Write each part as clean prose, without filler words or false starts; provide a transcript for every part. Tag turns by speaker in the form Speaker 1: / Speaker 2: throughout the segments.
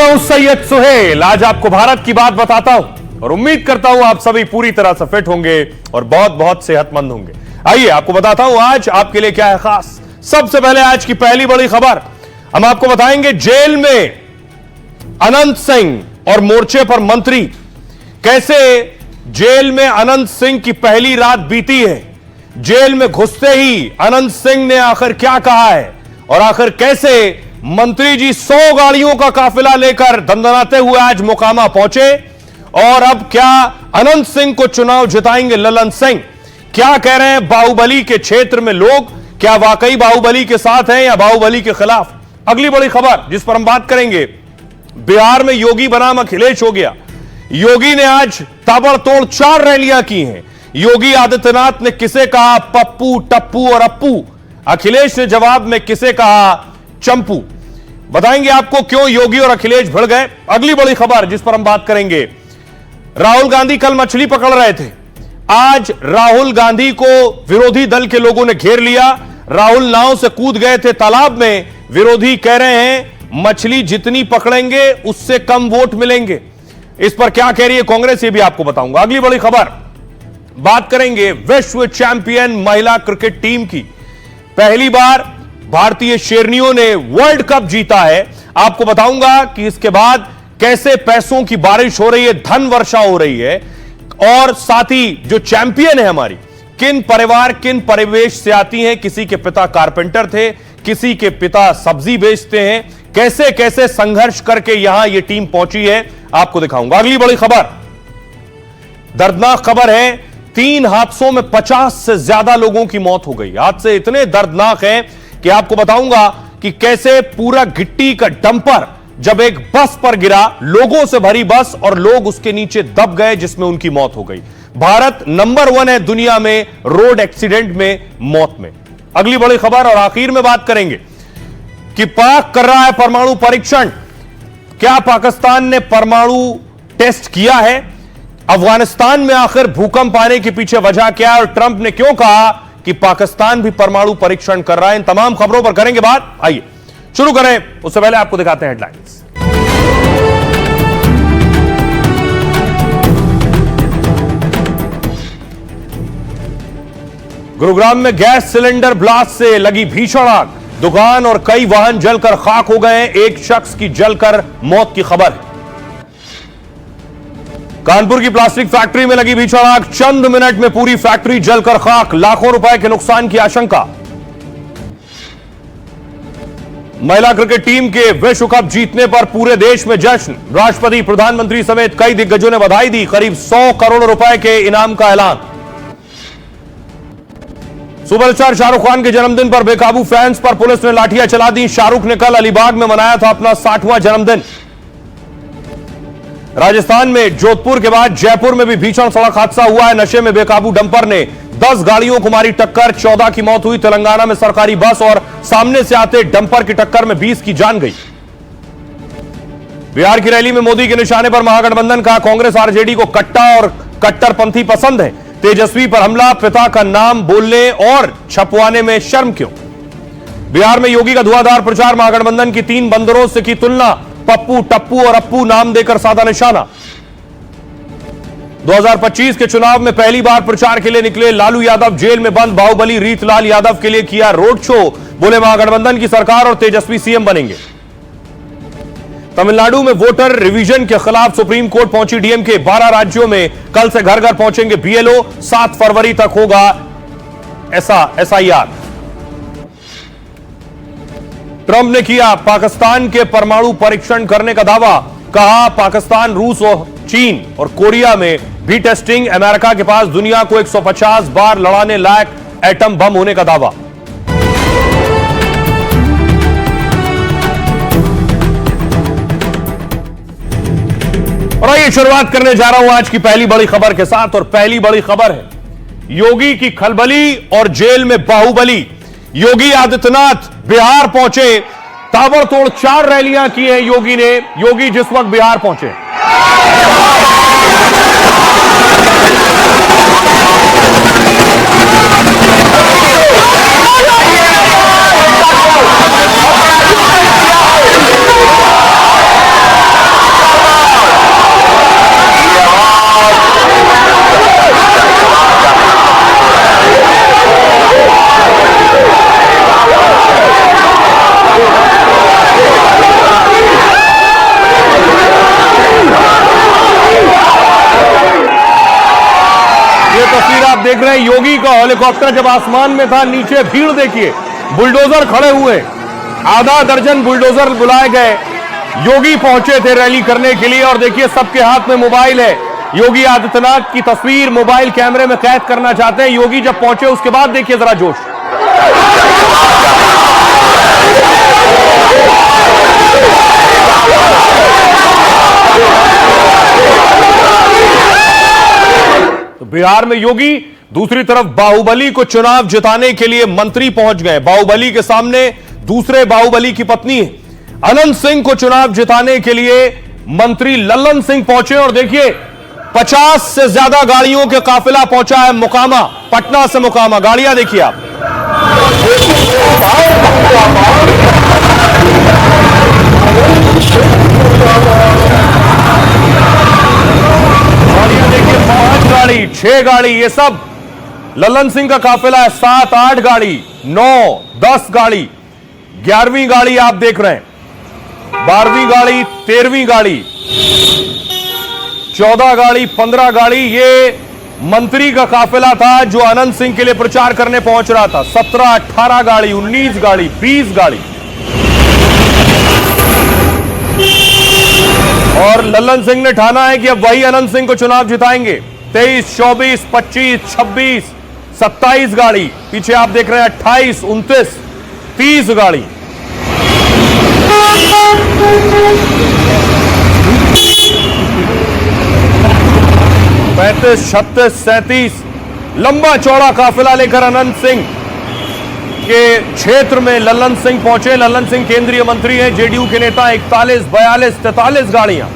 Speaker 1: मैं हूं सैयद सुहेल। आज आपको भारत की बात बताता हूं और उम्मीद करता हूं आप सभी पूरी तरह से फिट होंगे और बहुत बहुत सेहतमंद होंगे। आइए आपको बताता हूं आज आपके लिए क्या है खास। सबसे पहले आज की पहली बड़ी खबर हम आपको बताएंगे। जेल में अनंत सिंह और मोर्चे पर मंत्री, कैसे जेल में अनंत सिंह की पहली रात बीती है। जेल में घुसते ही अनंत सिंह ने आखिर क्या कहा है और आखिर कैसे मंत्री जी 100 गाड़ियों का काफिला लेकर दंदनाते हुए आज मोकामा पहुंचे और अब क्या अनंत सिंह को चुनाव जिताएंगे ललन सिंह। क्या कह रहे हैं बाहुबली के क्षेत्र में लोग, क्या वाकई बाहुबली के साथ हैं या बाहुबली के खिलाफ। अगली बड़ी खबर जिस पर हम बात करेंगे, बिहार में योगी बनाम अखिलेश हो गया। योगी ने आज ताबड़तोड़ 4 रैलियां की हैं। योगी आदित्यनाथ ने किसे कहा पप्पू, टप्पू और अप्पू। अखिलेश ने जवाब में किसे कहा चंपू। बताएंगे आपको क्यों योगी और अखिलेश भिड़ गए। अगली बड़ी खबर जिस पर हम बात करेंगे, राहुल गांधी कल मछली पकड़ रहे थे। आज राहुल गांधी को विरोधी दल के लोगों ने घेर लिया। राहुल नाव से कूद गए थे तालाब में। विरोधी कह रहे हैं मछली जितनी पकड़ेंगे उससे कम वोट मिलेंगे। इस पर क्या कह रही है कांग्रेस, ये भी आपको बताऊंगा। अगली बड़ी खबर बात करेंगे विश्व चैंपियन महिला क्रिकेट टीम की। पहली बार भारतीय शेरनियों ने वर्ल्ड कप जीता है। आपको बताऊंगा कि इसके बाद कैसे पैसों की बारिश हो रही है, धन वर्षा हो रही है और साथ ही जो चैंपियन है हमारी, किन परिवार किन परिवेश से आती हैं। किसी के पिता कारपेंटर थे, किसी के पिता सब्जी बेचते हैं। कैसे कैसे संघर्ष करके यहां यह टीम पहुंची है आपको दिखाऊंगा। अगली बड़ी खबर दर्दनाक खबर है। 3 हादसों में 50 से ज्यादा लोगों की मौत हो गई। हादसे इतने दर्दनाक हैं कि आपको बताऊंगा कि कैसे पूरा गिट्टी का डंपर जब एक बस पर गिरा, लोगों से भरी बस, और लोग उसके नीचे दब गए जिसमें उनकी मौत हो गई। भारत नंबर 1 है दुनिया में रोड एक्सीडेंट में मौत में। अगली बड़ी खबर और आखिर में बात करेंगे कि पाक कर रहा है परमाणु परीक्षण। क्या पाकिस्तान ने परमाणु टेस्ट किया है? अफगानिस्तान में आखिर भूकंप आने के पीछे वजह क्या है और ट्रंप ने क्यों कहा कि पाकिस्तान भी परमाणु परीक्षण कर रहा है। इन तमाम खबरों पर करेंगे बात। आइए शुरू करें, उससे पहले आपको दिखाते हैं हेडलाइंस। गुरुग्राम में गैस सिलेंडर ब्लास्ट से लगी भीषण आग। दुकान और कई वाहन जलकर खाक हो गए। एक शख्स की जलकर मौत की खबर है। कानपुर की प्लास्टिक फैक्ट्री में लगी भीषण आग। चंद मिनट में पूरी फैक्ट्री जलकर खाक। लाखों रुपए के नुकसान की आशंका। महिला क्रिकेट टीम के विश्व कप जीतने पर पूरे देश में जश्न। राष्ट्रपति, प्रधानमंत्री समेत कई दिग्गजों ने बधाई दी। करीब 100 करोड़ रुपए के इनाम का ऐलान। सुपरस्टार शाहरुख खान के जन्मदिन पर बेकाबू फैंस पर पुलिस ने लाठियां चला दी। शाहरुख ने कल अलीबाग में मनाया था अपना 60वां जन्मदिन। राजस्थान में जोधपुर के बाद जयपुर में भी भीषण सड़क हादसा हुआ है। नशे में बेकाबू डंपर ने 10 गाड़ियों को मारी टक्कर। 14 की मौत हुई। तेलंगाना में सरकारी बस और सामने से आते डंपर की टक्कर में 20 की जान गई। बिहार की रैली में मोदी के निशाने पर महागठबंधन का। कांग्रेस आरजेडी को कट्टा और कट्टरपंथी पसंद है। तेजस्वी पर हमला। पिता का नाम बोलने और छपवाने में शर्म क्यों। बिहार में योगी का धुआंधार प्रचार। महागठबंधन की 3 बंदरों से की तुलना। पप्पू, टप्पू और अप्पू नाम देकर साधा निशाना। 2025 के चुनाव में पहली बार प्रचार के लिए निकले लालू यादव। जेल में बंद बाहुबली रीतलाल यादव के लिए किया रोड शो। बोले महागठबंधन की सरकार और तेजस्वी सीएम बनेंगे। तमिलनाडु में वोटर रिवीजन के खिलाफ सुप्रीम कोर्ट पहुंची डीएमके। 12 राज्यों में कल से घर घर पहुंचेंगे बीएलओ। 7 फरवरी तक होगा एसआईआर। ट्रंप ने किया पाकिस्तान के परमाणु परीक्षण करने का दावा। कहा पाकिस्तान, रूस और चीन और कोरिया में भी टेस्टिंग। अमेरिका के पास दुनिया को 150 बार लड़ाने लायक एटम बम होने का दावा। और आइए शुरुआत करने जा रहा हूं आज की पहली बड़ी खबर के साथ। और पहली बड़ी खबर है योगी की खलबली और जेल में बाहुबली। योगी आदित्यनाथ बिहार पहुंचे। ताबड़तोड़ 4 रैलियां की हैं योगी ने। योगी जिस वक्त बिहार पहुंचे, देख रहे हैं योगी का हेलीकॉप्टर जब आसमान में था, नीचे भीड़ देखिए, बुलडोजर खड़े हुए, आधा दर्जन बुलडोजर बुलाए गए। योगी पहुंचे थे रैली करने के लिए और देखिए सबके हाथ में मोबाइल है। योगी आदित्यनाथ की तस्वीर मोबाइल कैमरे में कैद करना चाहते हैं। योगी जब पहुंचे उसके बाद देखिए जरा जोश। तो बिहार में योगी, दूसरी तरफ बाहुबली को चुनाव जिताने के लिए मंत्री पहुंच गए। बाहुबली के सामने दूसरे बाहुबली की पत्नी अनंत सिंह को चुनाव जिताने के लिए मंत्री लल्लन सिंह पहुंचे और देखिए 50 से ज्यादा गाड़ियों के काफिला पहुंचा है मोकामा, पटना से मोकामा। गाड़ियां देखिए आप, गाड़ियां देखिए, 5 गाड़ी, 6 गाड़ी, ये सब लल्लन सिंह का काफिला है। 7, 8 गाड़ी, 9, 10 गाड़ी, 11वीं गाड़ी आप देख रहे हैं, 12वीं गाड़ी, 13वीं गाड़ी, 14 गाड़ी, 15 गाड़ी, ये मंत्री का काफिला था जो अनंत सिंह के लिए प्रचार करने पहुंच रहा था। 17, 18 गाड़ी, 19 गाड़ी, 20 गाड़ी। और लल्लन सिंह ने ठाना है कि अब वही अनंत सिंह को चुनाव जिताएंगे। 23, 24, 25, 26, 27 गाड़ी, पीछे आप देख रहे हैं 28, 29, 30 गाड़ी। पैंतीस, 36, 37 लंबा चौड़ा काफिला लेकर अनंत सिंह के क्षेत्र में लल्लन सिंह पहुंचे। लल्लन सिंह केंद्रीय मंत्री हैं, जेडीयू के नेता। 41, 42, 43 गाड़ियां,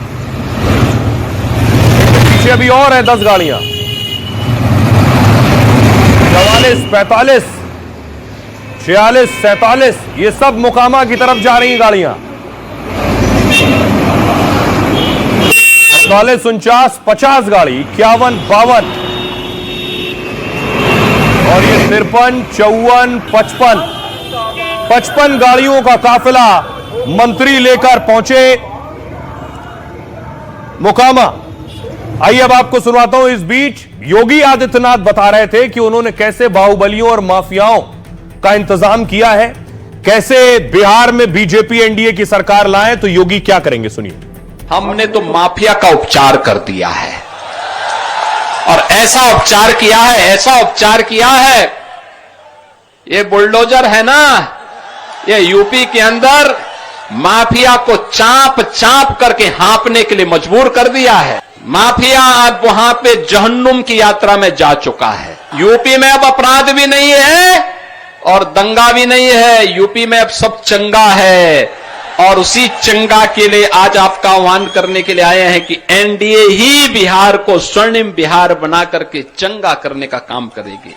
Speaker 1: पीछे अभी और है 10 गाड़ियां, 44, 45, 46, 47, ये सब मोकामा की तरफ जा रही गाड़ियां। 48, 49, 50 गाड़ी, 51, 52 और ये 53, 54, 55 गाड़ियों का काफिला मंत्री लेकर पहुंचे मोकामा। आइए अब आपको सुनाता हूं। इस बीच योगी आदित्यनाथ बता रहे थे कि उन्होंने कैसे बाहुबलियों और माफियाओं का इंतजाम किया है, कैसे बिहार में बीजेपी एनडीए की सरकार लाए। तो योगी क्या करेंगे, सुनिए।
Speaker 2: हमने तो माफिया का उपचार कर दिया है और ऐसा उपचार किया है, ये बुलडोजर है ना, ये यूपी के अंदर माफिया को चाप चाप करके हाँपने के लिए मजबूर कर दिया है। माफिया अब वहां पे जहन्नुम की यात्रा में जा चुका है। यूपी में अब अपराध भी नहीं है और दंगा भी नहीं है, यूपी में अब सब चंगा है। और उसी चंगा के लिए आज आपका आह्वान करने के लिए आए हैं कि एनडीए ही बिहार को स्वर्णिम बिहार बना करके चंगा करने का काम करेगी।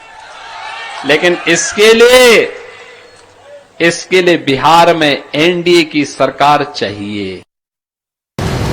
Speaker 2: लेकिन इसके लिए बिहार में एनडीए की सरकार चाहिए।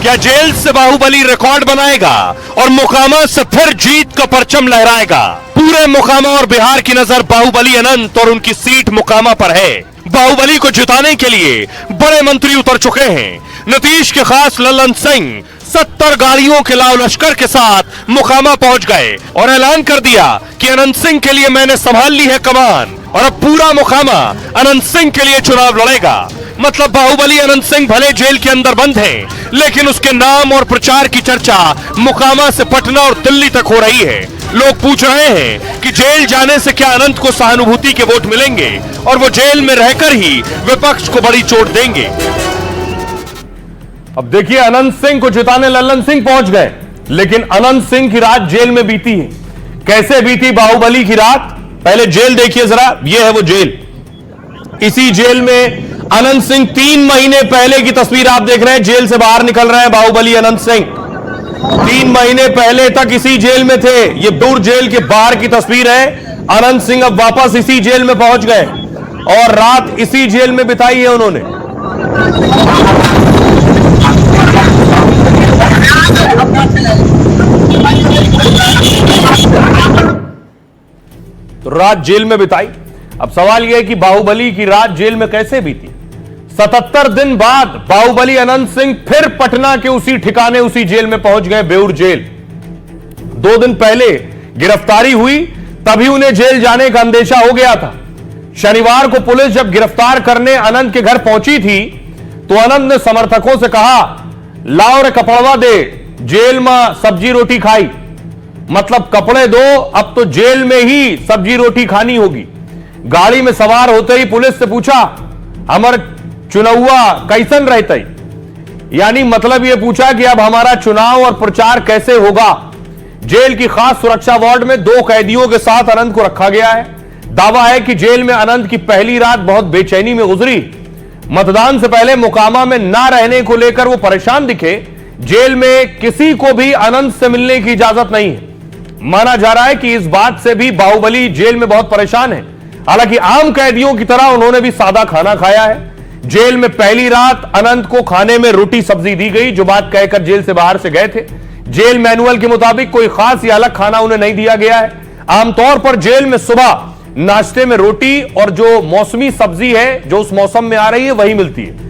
Speaker 1: क्या जेल से बाहुबली रिकॉर्ड बनाएगा और मोकामा से फिर जीत का परचम लहराएगा? पूरे मोकामा और बिहार की नजर बाहुबली अनंत और उनकी सीट मोकामा पर है। बाहुबली को जिताने के लिए बड़े मंत्री उतर चुके हैं। नीतीश के खास लल्लन सिंह 70 गाड़ियों के लाव लश्कर के साथ मोकामा पहुंच गए और ऐलान कर दिया कि अनंत सिंह के लिए मैंने संभाल ली है कमान और अब पूरा मोकामा अनंत सिंह के लिए चुनाव लड़ेगा। मतलब बाहुबली अनंत सिंह भले जेल के अंदर बंद है, लेकिन उसके नाम और प्रचार की चर्चा मोकामा से पटना और दिल्ली तक हो रही है। लोग पूछ रहे हैं कि जेल जाने से क्या अनंत को सहानुभूति के वोट मिलेंगे और वो जेल में रहकर ही विपक्ष को बड़ी चोट देंगे। अब देखिए, अनंत सिंह को जिताने लल्लन सिंह पहुंच गए, लेकिन अनंत सिंह की रात जेल में बीती है। कैसे बीती बाहुबली की रात, पहले जेल देखिए जरा। यह है वो जेल। इसी जेल में अनंत सिंह 3 महीने पहले की तस्वीर आप देख रहे हैं। जेल से बाहर निकल रहे हैं बाहुबली अनंत सिंह। 3 महीने पहले तक इसी जेल में थे। ये दूर जेल के बाहर की तस्वीर है। अनंत सिंह अब वापस इसी जेल में पहुंच गए और रात इसी जेल में बिताई है उन्होंने। तो रात जेल में बिताई। अब सवाल यह है कि बाहुबली की रात जेल में कैसे बीती। 77 दिन बाद बाहुबली अनंत सिंह फिर पटना के उसी ठिकाने उसी जेल में पहुंच गए, बेउर जेल। 2 दिन पहले गिरफ्तारी हुई, तभी उन्हें जेल जाने का अंदेशा हो गया था। शनिवार को पुलिस जब गिरफ्तार करने अनंत के घर पहुंची थी तो अनंत ने समर्थकों से कहा, लाओ रे कपड़वा दे, जेल में सब्जी रोटी खाई। मतलब कपड़े दो, अब तो जेल में ही सब्जी रोटी खानी होगी। गाड़ी में सवार होते ही पुलिस से पूछा, हमार चुनावा कैसन रहते, यानी मतलब यह पूछा कि अब हमारा चुनाव और प्रचार कैसे होगा। जेल की खास सुरक्षा वार्ड में 2 कैदियों के साथ अनंत को रखा गया है। दावा है कि जेल में अनंत की पहली रात बहुत बेचैनी में गुजरी। मतदान से पहले मोकामा में ना रहने को लेकर वो परेशान दिखे। जेल में किसी को भी अनंत से मिलने की इजाजत नहीं है। माना जा रहा है कि इस बात से भी बाहुबली जेल में बहुत परेशान है। हालांकि आम कैदियों की तरह उन्होंने भी सादा खाना खाया है। जेल में पहली रात अनंत को खाने में रोटी सब्जी दी गई, जो बात कहकर जेल से बाहर से गए थे। जेल मैनुअल के मुताबिक कोई खास या अलग खाना उन्हें नहीं दिया गया है। आमतौर पर जेल में सुबह नाश्ते में रोटी और जो मौसमी सब्जी है जो उस मौसम में आ रही है वही मिलती है।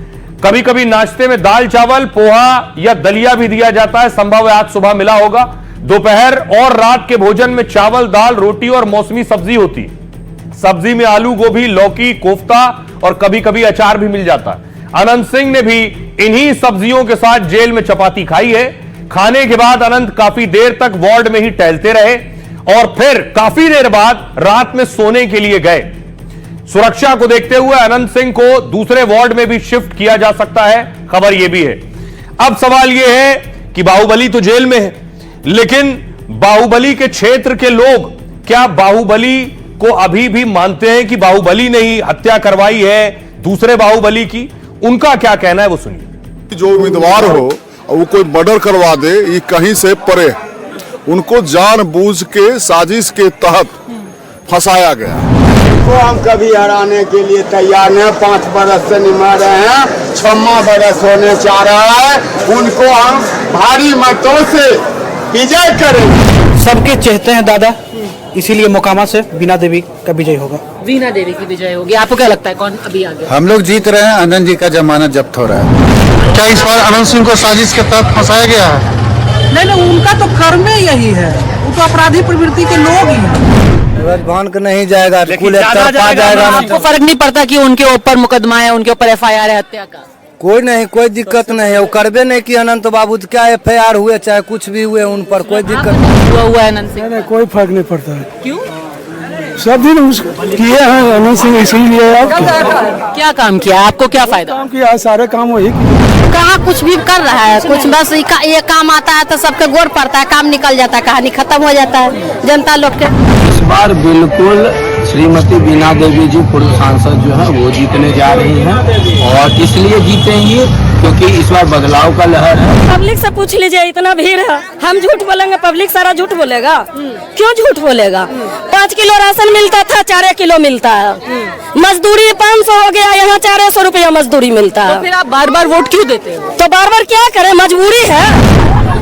Speaker 1: कभी कभी नाश्ते में दाल चावल, पोहा या दलिया भी दिया जाता है। संभव है आज सुबह मिला होगा। दोपहर और रात के भोजन में चावल, दाल, रोटी और मौसमी सब्जी होती है। सब्जी में आलू, गोभी, लौकी, कोफ्ता और कभी कभी अचार भी मिल जाता है। अनंत सिंह ने भी इन्हीं सब्जियों के साथ जेल में चपाती खाई है। खाने के बाद अनंत काफी देर तक वार्ड में ही टहलते रहे और फिर काफी देर बाद रात में सोने के लिए गए। सुरक्षा को देखते हुए अनंत सिंह को दूसरे वार्ड में भी शिफ्ट किया जा सकता है, खबर यह भी है। अब सवाल यह है कि बाहुबली तो जेल में है, लेकिन बाहुबली के क्षेत्र के लोग क्या बाहुबली को अभी भी मानते हैं कि बाहुबली ने ही हत्या करवाई है दूसरे बाहुबली की? उनका क्या कहना है वो सुनिए।
Speaker 3: जो उम्मीदवार हो वो कोई मर्डर करवा दे, ये कहीं से परे, उनको जानबूझ के साजिश के तहत फंसाया गया।
Speaker 4: को हम कभी हराने के लिए तैयार हैं। 5 बरस से निभा रहे हैं, 6वां बरस होने जा रहा है। उनको हम भारी मतों से विजय करेंगे।
Speaker 5: सबके चाहते हैं दादा, इसीलिए मोकामा से वीणा देवी का विजय होगा।
Speaker 6: वीणा देवी की विजय होगी। आपको क्या लगता है कौन अभी आगे?
Speaker 7: हम लोग जीत रहे हैं, अनंत जी का जमानत जब्त हो रहा है।
Speaker 8: क्या इस बार अनंत सिंह को साजिश के तहत फंसाया गया है?
Speaker 5: नहीं, उनका तो कर्म यही है, वो तो अपराधी प्रवृत्ति के लोग ही हैं।
Speaker 7: भान का नहीं जाएगा, जाएगा।
Speaker 6: आपको फर्क नहीं पड़ता कि उनके ऊपर मुकदमा है, उनके ऊपर FIR है हत्या का?
Speaker 7: कोई नहीं, कोई दिक्कत नहीं है। वो करबे नहीं कि अनंत बाबू क्या FIR हुए चाहे कुछ भी हुए, उन पर कोई दिक्कत नहीं
Speaker 6: हुआ है। अनंत सिंह
Speaker 5: कोई फर्क नहीं पड़ता है।
Speaker 6: क्यों?
Speaker 5: सब दिन किए हैं अनंत सिंह, इसीलिए
Speaker 6: क्या काम किया? आपको क्या फायदा?
Speaker 5: काम किया, सारे काम वही
Speaker 9: कहाँ कुछ भी कर रहा है, कुछ बस ये काम आता है तो सबके गोर पड़ता है, काम निकल जाता है, कहानी खत्म हो जाता है जनता लोग के।
Speaker 10: इस बार बिल्कुल श्रीमती वीणा देवी जी पूर्व सांसद जो है वो जीतने जा रही हैं, और इसलिए जीतेंगी क्योंकि इस बार बदलाव का लहर है।
Speaker 11: पब्लिक से पूछ लीजिए, इतना भीड़ है, हम झूठ बोलेंगे पब्लिक सारा झूठ बोलेगा? क्यों झूठ बोलेगा? 5 किलो राशन मिलता था, 4 किलो मिलता है। मजदूरी 500 हो गया, यहाँ 400 रुपया मजदूरी मिलता है।
Speaker 6: तो फिर आप बार बार वोट क्यों देते हो?
Speaker 11: तो बार बार क्या करें, मजबूरी है।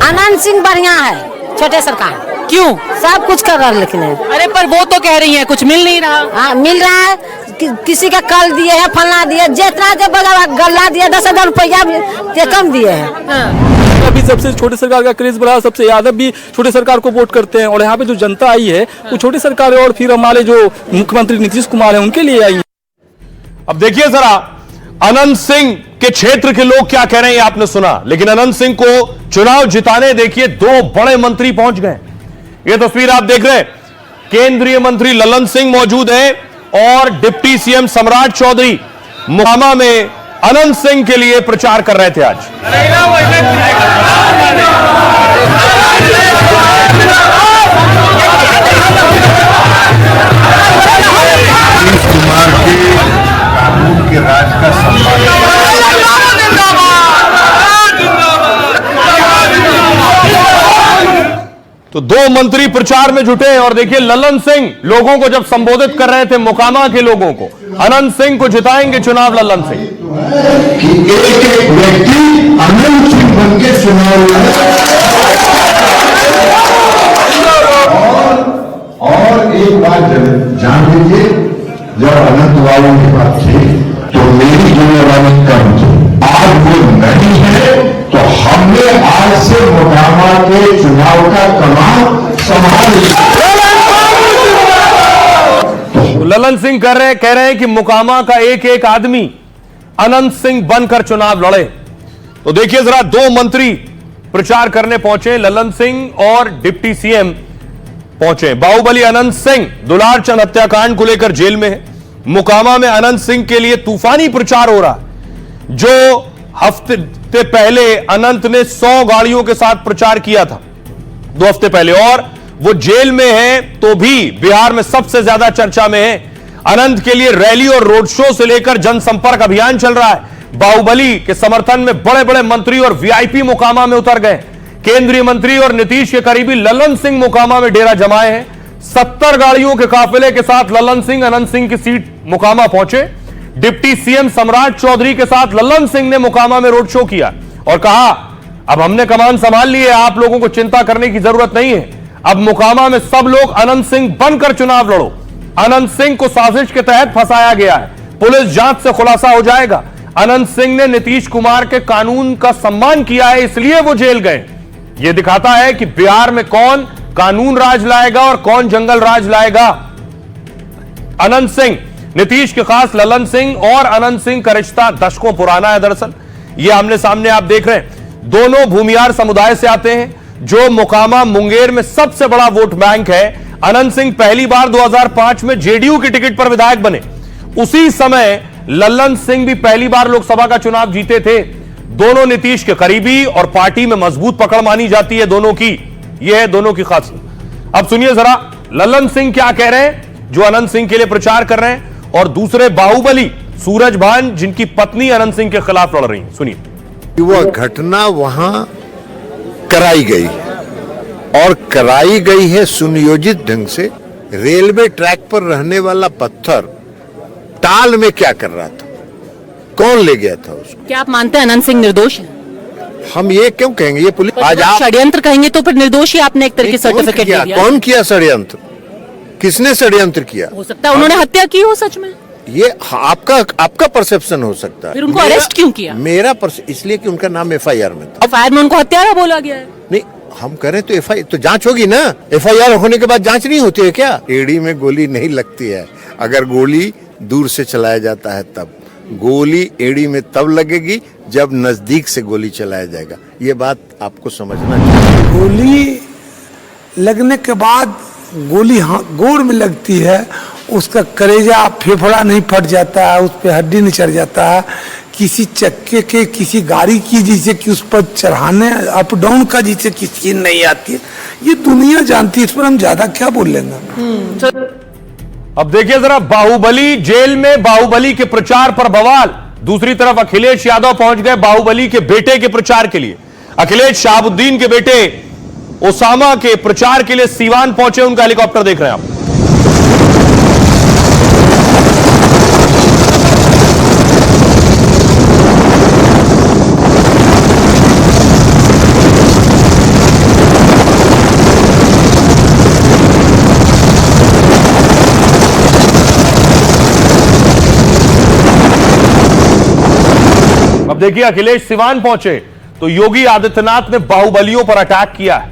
Speaker 9: अनंत सिंह बढ़िया है, छोटे सरकार
Speaker 6: क्यों?
Speaker 9: सब कुछ कर रहा है, लेकिन
Speaker 6: अरे पर वो तो कह रही हैं कुछ मिल नहीं रहा।
Speaker 9: हाँ मिल रहा है, किसी का कल दिए है, फलना दिए, जितना जब गल्ला दिए 10,000 रुपया भी कम दिए हैं।
Speaker 5: अभी सबसे छोटे सरकार का क्रेज बढ़ा, सबसे यादव भी छोटे सरकार को वोट करते हैं, और यहाँ पे जो जनता आई है वो छोटी सरकार है, और फिर हमारे जो मुख्यमंत्री नीतीश कुमार है उनके लिए आई है।
Speaker 1: अब देखिए जरा अनंत सिंह के क्षेत्र के लोग क्या कह रहे हैं, आपने सुना। लेकिन अनंत सिंह को चुनाव जिताने देखिए 2 बड़े मंत्री पहुंच गए। यह तस्वीर आप देख रहे हैं, केंद्रीय मंत्री ललन सिंह मौजूद है और डिप्टी CM सम्राट चौधरी मोकामा में अनंत सिंह के लिए प्रचार कर रहे थे आज।
Speaker 3: कुमार के कानून के राज का सम्मान।
Speaker 1: तो 2 मंत्री प्रचार में जुटे हैं और देखिए ललन सिंह लोगों को जब संबोधित कर रहे थे, मोकामा के लोगों को, अनंत सिंह को जिताएंगे चुनाव ललन सिंह।
Speaker 3: कि एक व्यक्ति अनंत सिंह बन के चुनाव लड़े। और एक बात जान लीजिए, जब अनंत बाबू के पास थे तो मेरी जिम्मेवारी कम थी, आज वो नहीं है, तो हमने आज से मोकामा के चुनाव का कमान संभाल लिया।
Speaker 1: सिंह कह रहे हैं कि मोकामा का एक एक आदमी अनंत सिंह बनकर चुनाव लड़े। तो देखिए जरा, दो मंत्री प्रचार करने पहुंचे, ललन सिंह और डिप्टी सीएम पहुंचे। बाहुबली अनंत सिंह दुलार चंद हत्याकांड को लेकर जेल में है। मोकामा में अनंत सिंह के लिए तूफानी प्रचार हो रहा है। जो हफ्ते पहले अनंत ने 100 गाड़ियों के साथ प्रचार किया था 2 हफ्ते पहले, और वो जेल में है तो भी बिहार में सबसे ज्यादा चर्चा में है। अनंत के लिए रैली और रोड शो से लेकर जनसंपर्क अभियान चल रहा है। बाहुबली के समर्थन में बड़े बड़े मंत्री और वीआईपी मोकामा में उतर गए। केंद्रीय मंत्री और नीतीश के करीबी ललन सिंह मोकामा में डेरा जमाए हैं। 70 गाड़ियों के काफिले के साथ ललन सिंह अनंत सिंह की सीट मोकामा पहुंचे। डिप्टी सीएम सम्राट चौधरी के साथ ललन सिंह ने मोकामा में रोड शो किया और कहा, अब हमने कमान संभाल ली है, आप लोगों को चिंता करने की जरूरत नहीं है। अब मोकामा में सब लोग अनंत सिंह बनकर चुनाव लड़ो। अनंत सिंह को साजिश के तहत फंसाया गया है, पुलिस जांच से खुलासा हो जाएगा। अनंत सिंह ने नीतीश कुमार के कानून का सम्मान किया है, इसलिए वो जेल गए। यह दिखाता है कि बिहार में कौन कानून राज लाएगा और कौन जंगल राज लाएगा। अनंत सिंह, नीतीश के खास ललन सिंह और अनंत सिंह का रिश्ता दशकों पुराना है। दरअसल यह आमने सामने आप देख रहे हैं, दोनों भूमिहार समुदाय से आते हैं, जो मोकामा मुंगेर में सबसे बड़ा वोट बैंक है। अनंत सिंह पहली बार 2005 में जेडीयू की टिकट पर विधायक बने। उसी समय ललन सिंह भी पहली बार लोकसभा का चुनाव जीते थे। दोनों नीतीश के करीबी और पार्टी में मजबूत पकड़ मानी जाती है दोनों की। यह है दोनों की खासियत। अब सुनिए जरा ललन सिंह क्या कह रहे हैं, जो अनंत सिंह के लिए प्रचार कर रहे हैं, और दूसरे बाहुबली सूरज भान जिनकी पत्नी अनंत सिंह के खिलाफ लड़ रही हैं। सुनिए।
Speaker 3: वह घटना वहां कराई गई और कराई गई है सुनियोजित ढंग से। रेलवे ट्रैक पर रहने वाला पत्थर टाल में क्या कर रहा था, कौन ले गया था उसको?
Speaker 6: क्या आप मानते हैं अनंत सिंह निर्दोष है?
Speaker 3: हम ये क्यों कहेंगे, ये पुलिस आज आप
Speaker 6: षड्यंत्र कहेंगे तो फिर निर्दोष ही आपने एक तरह की सर्टिफिकेट दे दिया।
Speaker 3: कौन किया षड्यंत्र, किसने षड्यंत्र किया?
Speaker 6: हो सकता है उन्होंने हत्या की हो सच में,
Speaker 3: ये आपका परसेप्शन हो सकता है।
Speaker 6: फिर उनको अरेस्ट क्यों किया?
Speaker 3: मेरा इसलिए कि उनका नाम एफआईआर में था।
Speaker 6: एफआईआर में उनको हत्यारा बोला गया है।
Speaker 3: नहीं, हम करें तो एफआईआर तो जांच होगी ना। एफआईआर होने के बाद जांच नहीं होती है क्या? एड़ी में गोली नहीं लगती है, अगर गोली दूर से चलाया जाता है तब। गोली एड़ी में तब लगेगी जब नजदीक से गोली चलाया जाएगा। ये बात आपको समझना चाहिए।
Speaker 8: गोली लगने के बाद गोली गोड़ में लगती है, उसका कलेजा फेफड़ा नहीं फट जाता है, उस पर हड्डी नहीं चढ़ जाता है। किसी चक्के के किसी गाड़ी की जिसे कि उस पर चढ़ाने अप डाउन का जिसे किसी नहीं आती है, ये दुनिया जानती है, इस पर हम ज्यादा क्या बोल लेंगे।
Speaker 1: अब देखिए जरा, बाहुबली जेल में बाहुबली के प्रचार पर बवाल। दूसरी तरफ अखिलेश यादव पहुंच गए बाहुबली के बेटे के प्रचार के लिए। अखिलेश शहाबुद्दीन के बेटे ओसामा के प्रचार के लिए सीवान पहुंचे, उनका हेलीकॉप्टर देख रहे हैं आप। अब देखिए, अखिलेश सिवान पहुंचे तो योगी आदित्यनाथ ने बाहुबलियों पर अटैक किया है।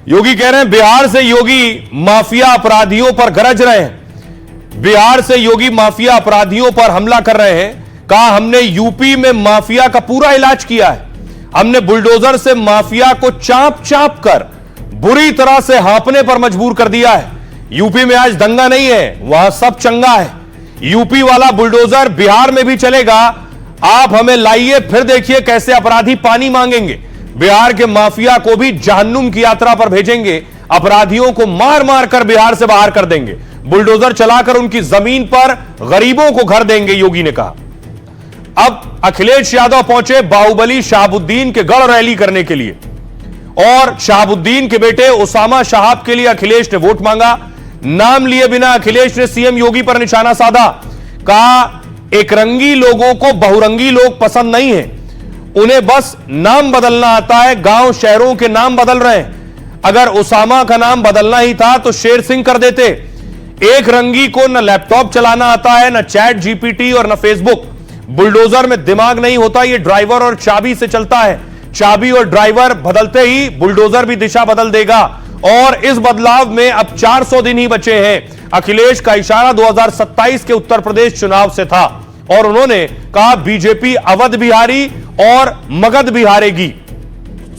Speaker 1: योगी कह रहे हैं बिहार से योगी माफिया अपराधियों पर गरज रहे हैं। बिहार से योगी माफिया अपराधियों पर हमला कर रहे हैं। कहा, हमने यूपी में माफिया का पूरा इलाज किया है। हमने बुलडोजर से माफिया को चाप चाप कर बुरी तरह से हाँपने पर मजबूर कर दिया है। यूपी में आज दंगा नहीं है, वहां सब चंगा है। यूपी वाला बुलडोजर बिहार में भी चलेगा। आप हमें लाइए, फिर देखिए कैसे अपराधी पानी मांगेंगे। बिहार के माफिया को भी जहन्नुम की यात्रा पर भेजेंगे। अपराधियों को मार मार कर बिहार से बाहर कर देंगे। बुलडोजर चलाकर उनकी जमीन पर गरीबों को घर देंगे, योगी ने कहा। अब अखिलेश यादव पहुंचे बाहुबली शहाबुद्दीन के गढ़ रैली करने के लिए, और शहाबुद्दीन के बेटे ओसामा शहाब के लिए अखिलेश ने वोट मांगा। नाम लिए बिना अखिलेश ने सीएम योगी पर निशाना साधा। कहा, एक रंगी लोगों को बहुरंगी लोग पसंद नहीं है, उन्हें बस नाम बदलना आता है। गांव शहरों के नाम बदल रहे हैं। अगर ओसामा का नाम बदलना ही था तो शेर सिंह कर देते। एक रंगी को न लैपटॉप चलाना आता है, न चैट जीपीटी और न फेसबुक। बुलडोजर में दिमाग नहीं होता, यह ड्राइवर और चाबी से चलता है। चाबी और ड्राइवर बदलते ही बुलडोजर भी दिशा बदल देगा। और इस बदलाव में अब 400 दिन ही बचे हैं। अखिलेश का इशारा 2027 के उत्तर प्रदेश चुनाव से था और उन्होंने कहा बीजेपी अवध बिहारी और मगध बिहारेगी।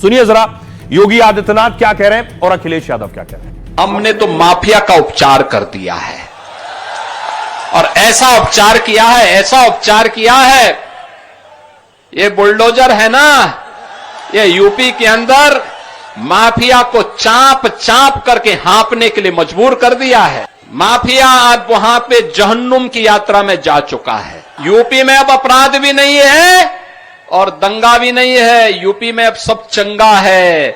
Speaker 1: सुनिए जरा योगी आदित्यनाथ क्या कह रहे हैं और अखिलेश यादव क्या कह रहे हैं।
Speaker 2: हमने तो माफिया का उपचार कर दिया है और ऐसा उपचार किया है, ऐसा उपचार किया है, ये बुलडोजर है ना, ये यूपी के अंदर माफिया को चांप चांप करके हाँपने के लिए मजबूर कर दिया है। माफिया अब वहां पे जहन्नुम की यात्रा में जा चुका है। यूपी में अब अपराध भी नहीं है और दंगा भी नहीं है, यूपी में अब सब चंगा है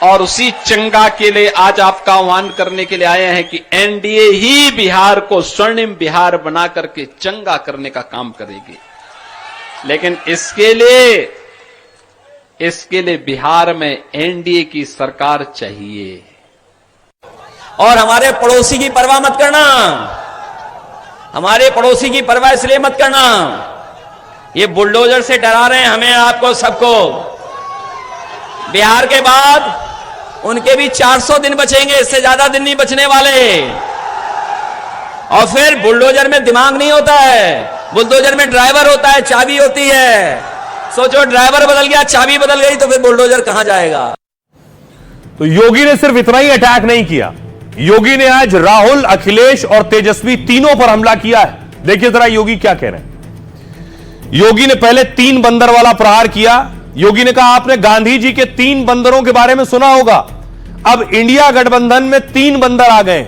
Speaker 2: और उसी चंगा के लिए आज आपका आह्वान करने के लिए आए हैं कि एनडीए ही बिहार को स्वर्णिम बिहार बना करके चंगा करने का काम करेगी। लेकिन इसके लिए बिहार में एनडीए की सरकार चाहिए।
Speaker 10: और हमारे पड़ोसी की परवाह मत करना, हमारे पड़ोसी की परवाह इसलिए मत करना, ये बुलडोजर से डरा रहे हैं हमें, आपको सबको। बिहार के बाद उनके भी 400 दिन बचेंगे, इससे ज्यादा दिन नहीं बचने वाले। और फिर बुलडोजर में दिमाग नहीं होता है, बुलडोजर में ड्राइवर होता है, चाबी होती है। सोचो ड्राइवर बदल गया, चाबी बदल गई, तो फिर बुलडोजर कहां जाएगा।
Speaker 1: तो योगी ने सिर्फ इतना ही अटैक नहीं किया, योगी ने आज राहुल, अखिलेश और तेजस्वी तीनों पर हमला किया है। देखिए जरा योगी क्या कह रहे हैं। योगी ने पहले 3 बंदर वाला प्रहार किया। योगी ने कहा आपने गांधी जी के 3 बंदरों के बारे में सुना होगा, अब इंडिया गठबंधन में 3 बंदर आ गए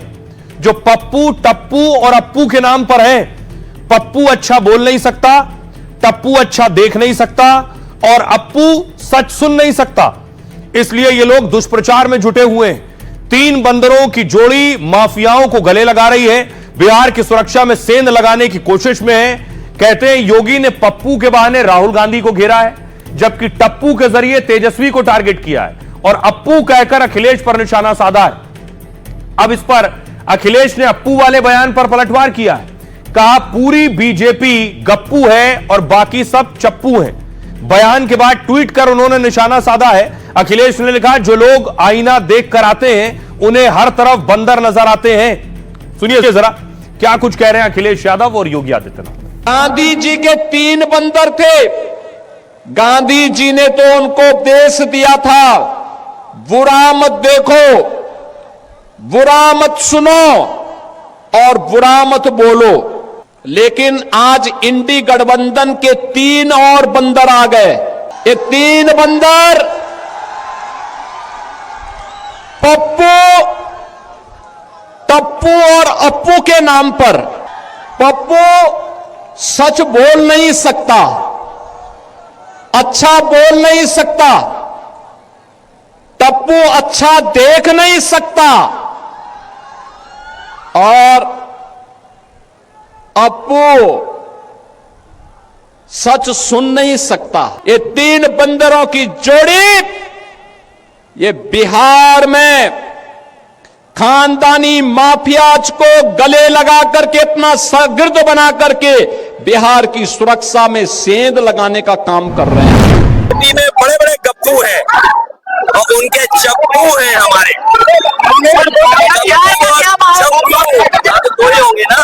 Speaker 1: जो पप्पू, टप्पू और अप्पू के नाम पर हैं। पप्पू अच्छा बोल नहीं सकता, टप्पू अच्छा देख नहीं सकता और अप्पू सच सुन नहीं सकता, इसलिए ये लोग दुष्प्रचार में जुटे हुए हैं। 3 बंदरों की जोड़ी माफियाओं को गले लगा रही है, बिहार की सुरक्षा में सेंध लगाने की कोशिश में है। कहते हैं योगी ने पप्पू के बहाने राहुल गांधी को घेरा है, जबकि टप्पू के जरिए तेजस्वी को टारगेट किया है और अप्पू कहकर अखिलेश पर निशाना साधा है। अब इस पर अखिलेश ने अप्पू वाले बयान पर पलटवार किया है, कहा पूरी बीजेपी गप्पू है और बाकी सब चप्पू हैं। बयान के बाद ट्वीट कर उन्होंने निशाना साधा है। अखिलेश ने लिखा जो लोग आईना देख कर आते हैं उन्हें हर तरफ बंदर नजर आते हैं। सुनिए जरा क्या कुछ कह रहे हैं अखिलेश यादव और योगी आदित्यनाथ।
Speaker 2: गांधी जी के 3 बंदर थे, गांधी जी ने तो उनको उपदेश दिया था बुरा मत देखो, बुरा मत सुनो और बुरा मत बोलो। लेकिन आज इंडी गठबंधन के 3 और बंदर आ गए। ये 3 बंदर पप्पू, टप्पू और अप्पू के नाम पर। पप्पू सच बोल नहीं सकता, अच्छा बोल नहीं सकता, टप्पू अच्छा देख नहीं सकता और अप्पू सच सुन नहीं सकता। ये 3 बंदरों की जोड़ी ये बिहार में खानदानी माफियाज को गले लगा करके अपना शागिर्द बना करके बिहार की सुरक्षा में सेंध लगाने का काम कर रहे हैं।
Speaker 10: यूपी में बड़े बड़े गप्पू हैं और उनके चप्पू हैं हमारे। दो ही होंगे ना,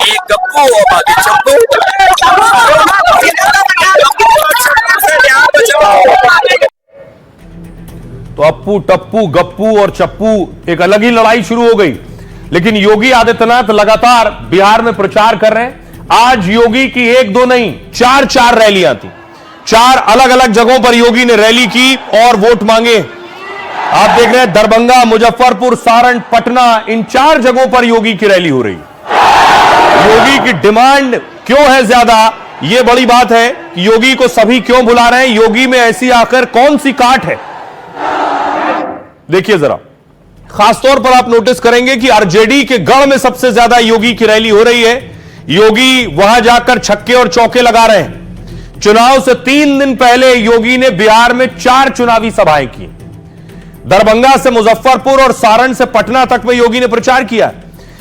Speaker 10: एक गप्पू और बाकी चप्पू।
Speaker 1: तो अप्पू, टप्पू, गप्पू और चप्पू एक अलग ही लड़ाई शुरू हो गई। लेकिन योगी आदित्यनाथ लगातार बिहार में प्रचार कर रहे हैं। आज योगी की 1-2 नहीं 4 रैलियां थी, 4 अलग अलग जगहों पर योगी ने रैली की और वोट मांगे। आप देख रहे हैं दरभंगा, मुजफ्फरपुर, सारण, पटना, इन 4 जगहों पर योगी की रैली हो रही है। योगी की डिमांड क्यों है ज्यादा, यह बड़ी बात है कि योगी को सभी क्यों बुला रहे हैं, योगी में ऐसी आखिर कौन सी काट है। देखिए जरा, खासतौर पर आप नोटिस करेंगे कि आरजेडी के गढ़ में सबसे ज्यादा योगी की रैली हो रही है। योगी वहां जाकर छक्के और चौके लगा रहे हैं। चुनाव से 3 दिन पहले योगी ने बिहार में 4 चुनावी सभाएं की। दरभंगा से मुजफ्फरपुर और सारण से पटना तक में योगी ने प्रचार किया।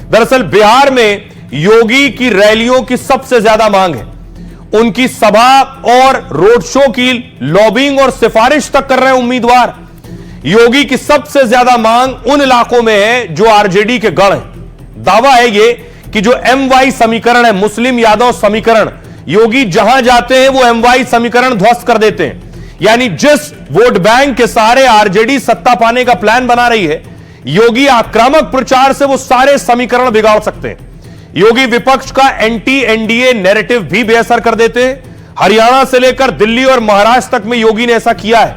Speaker 1: दरअसल बिहार में योगी की रैलियों की सबसे ज्यादा मांग है। उनकी सभा और रोड शो की लॉबिंग और सिफारिश तक कर रहे हैं उम्मीदवार। योगी की सबसे ज्यादा मांग उन इलाकों में है जो आरजेडी के गढ़ हैं। दावा है ये कि जो MY समीकरण है, मुस्लिम यादव समीकरण, योगी जहां जाते हैं वो MY समीकरण ध्वस्त कर देते हैं। यानी जिस वोट बैंक के सहारे आरजेडी सत्ता पाने का प्लान बना रही है, योगी आक्रामक प्रचार से वो सारे समीकरण बिगाड़ सकते हैं। योगी विपक्ष का एंटी एनडीए नैरेटिव भी बेअसर कर देते हैं। हरियाणा से लेकर दिल्ली और महाराष्ट्र तक में योगी ने ऐसा किया है।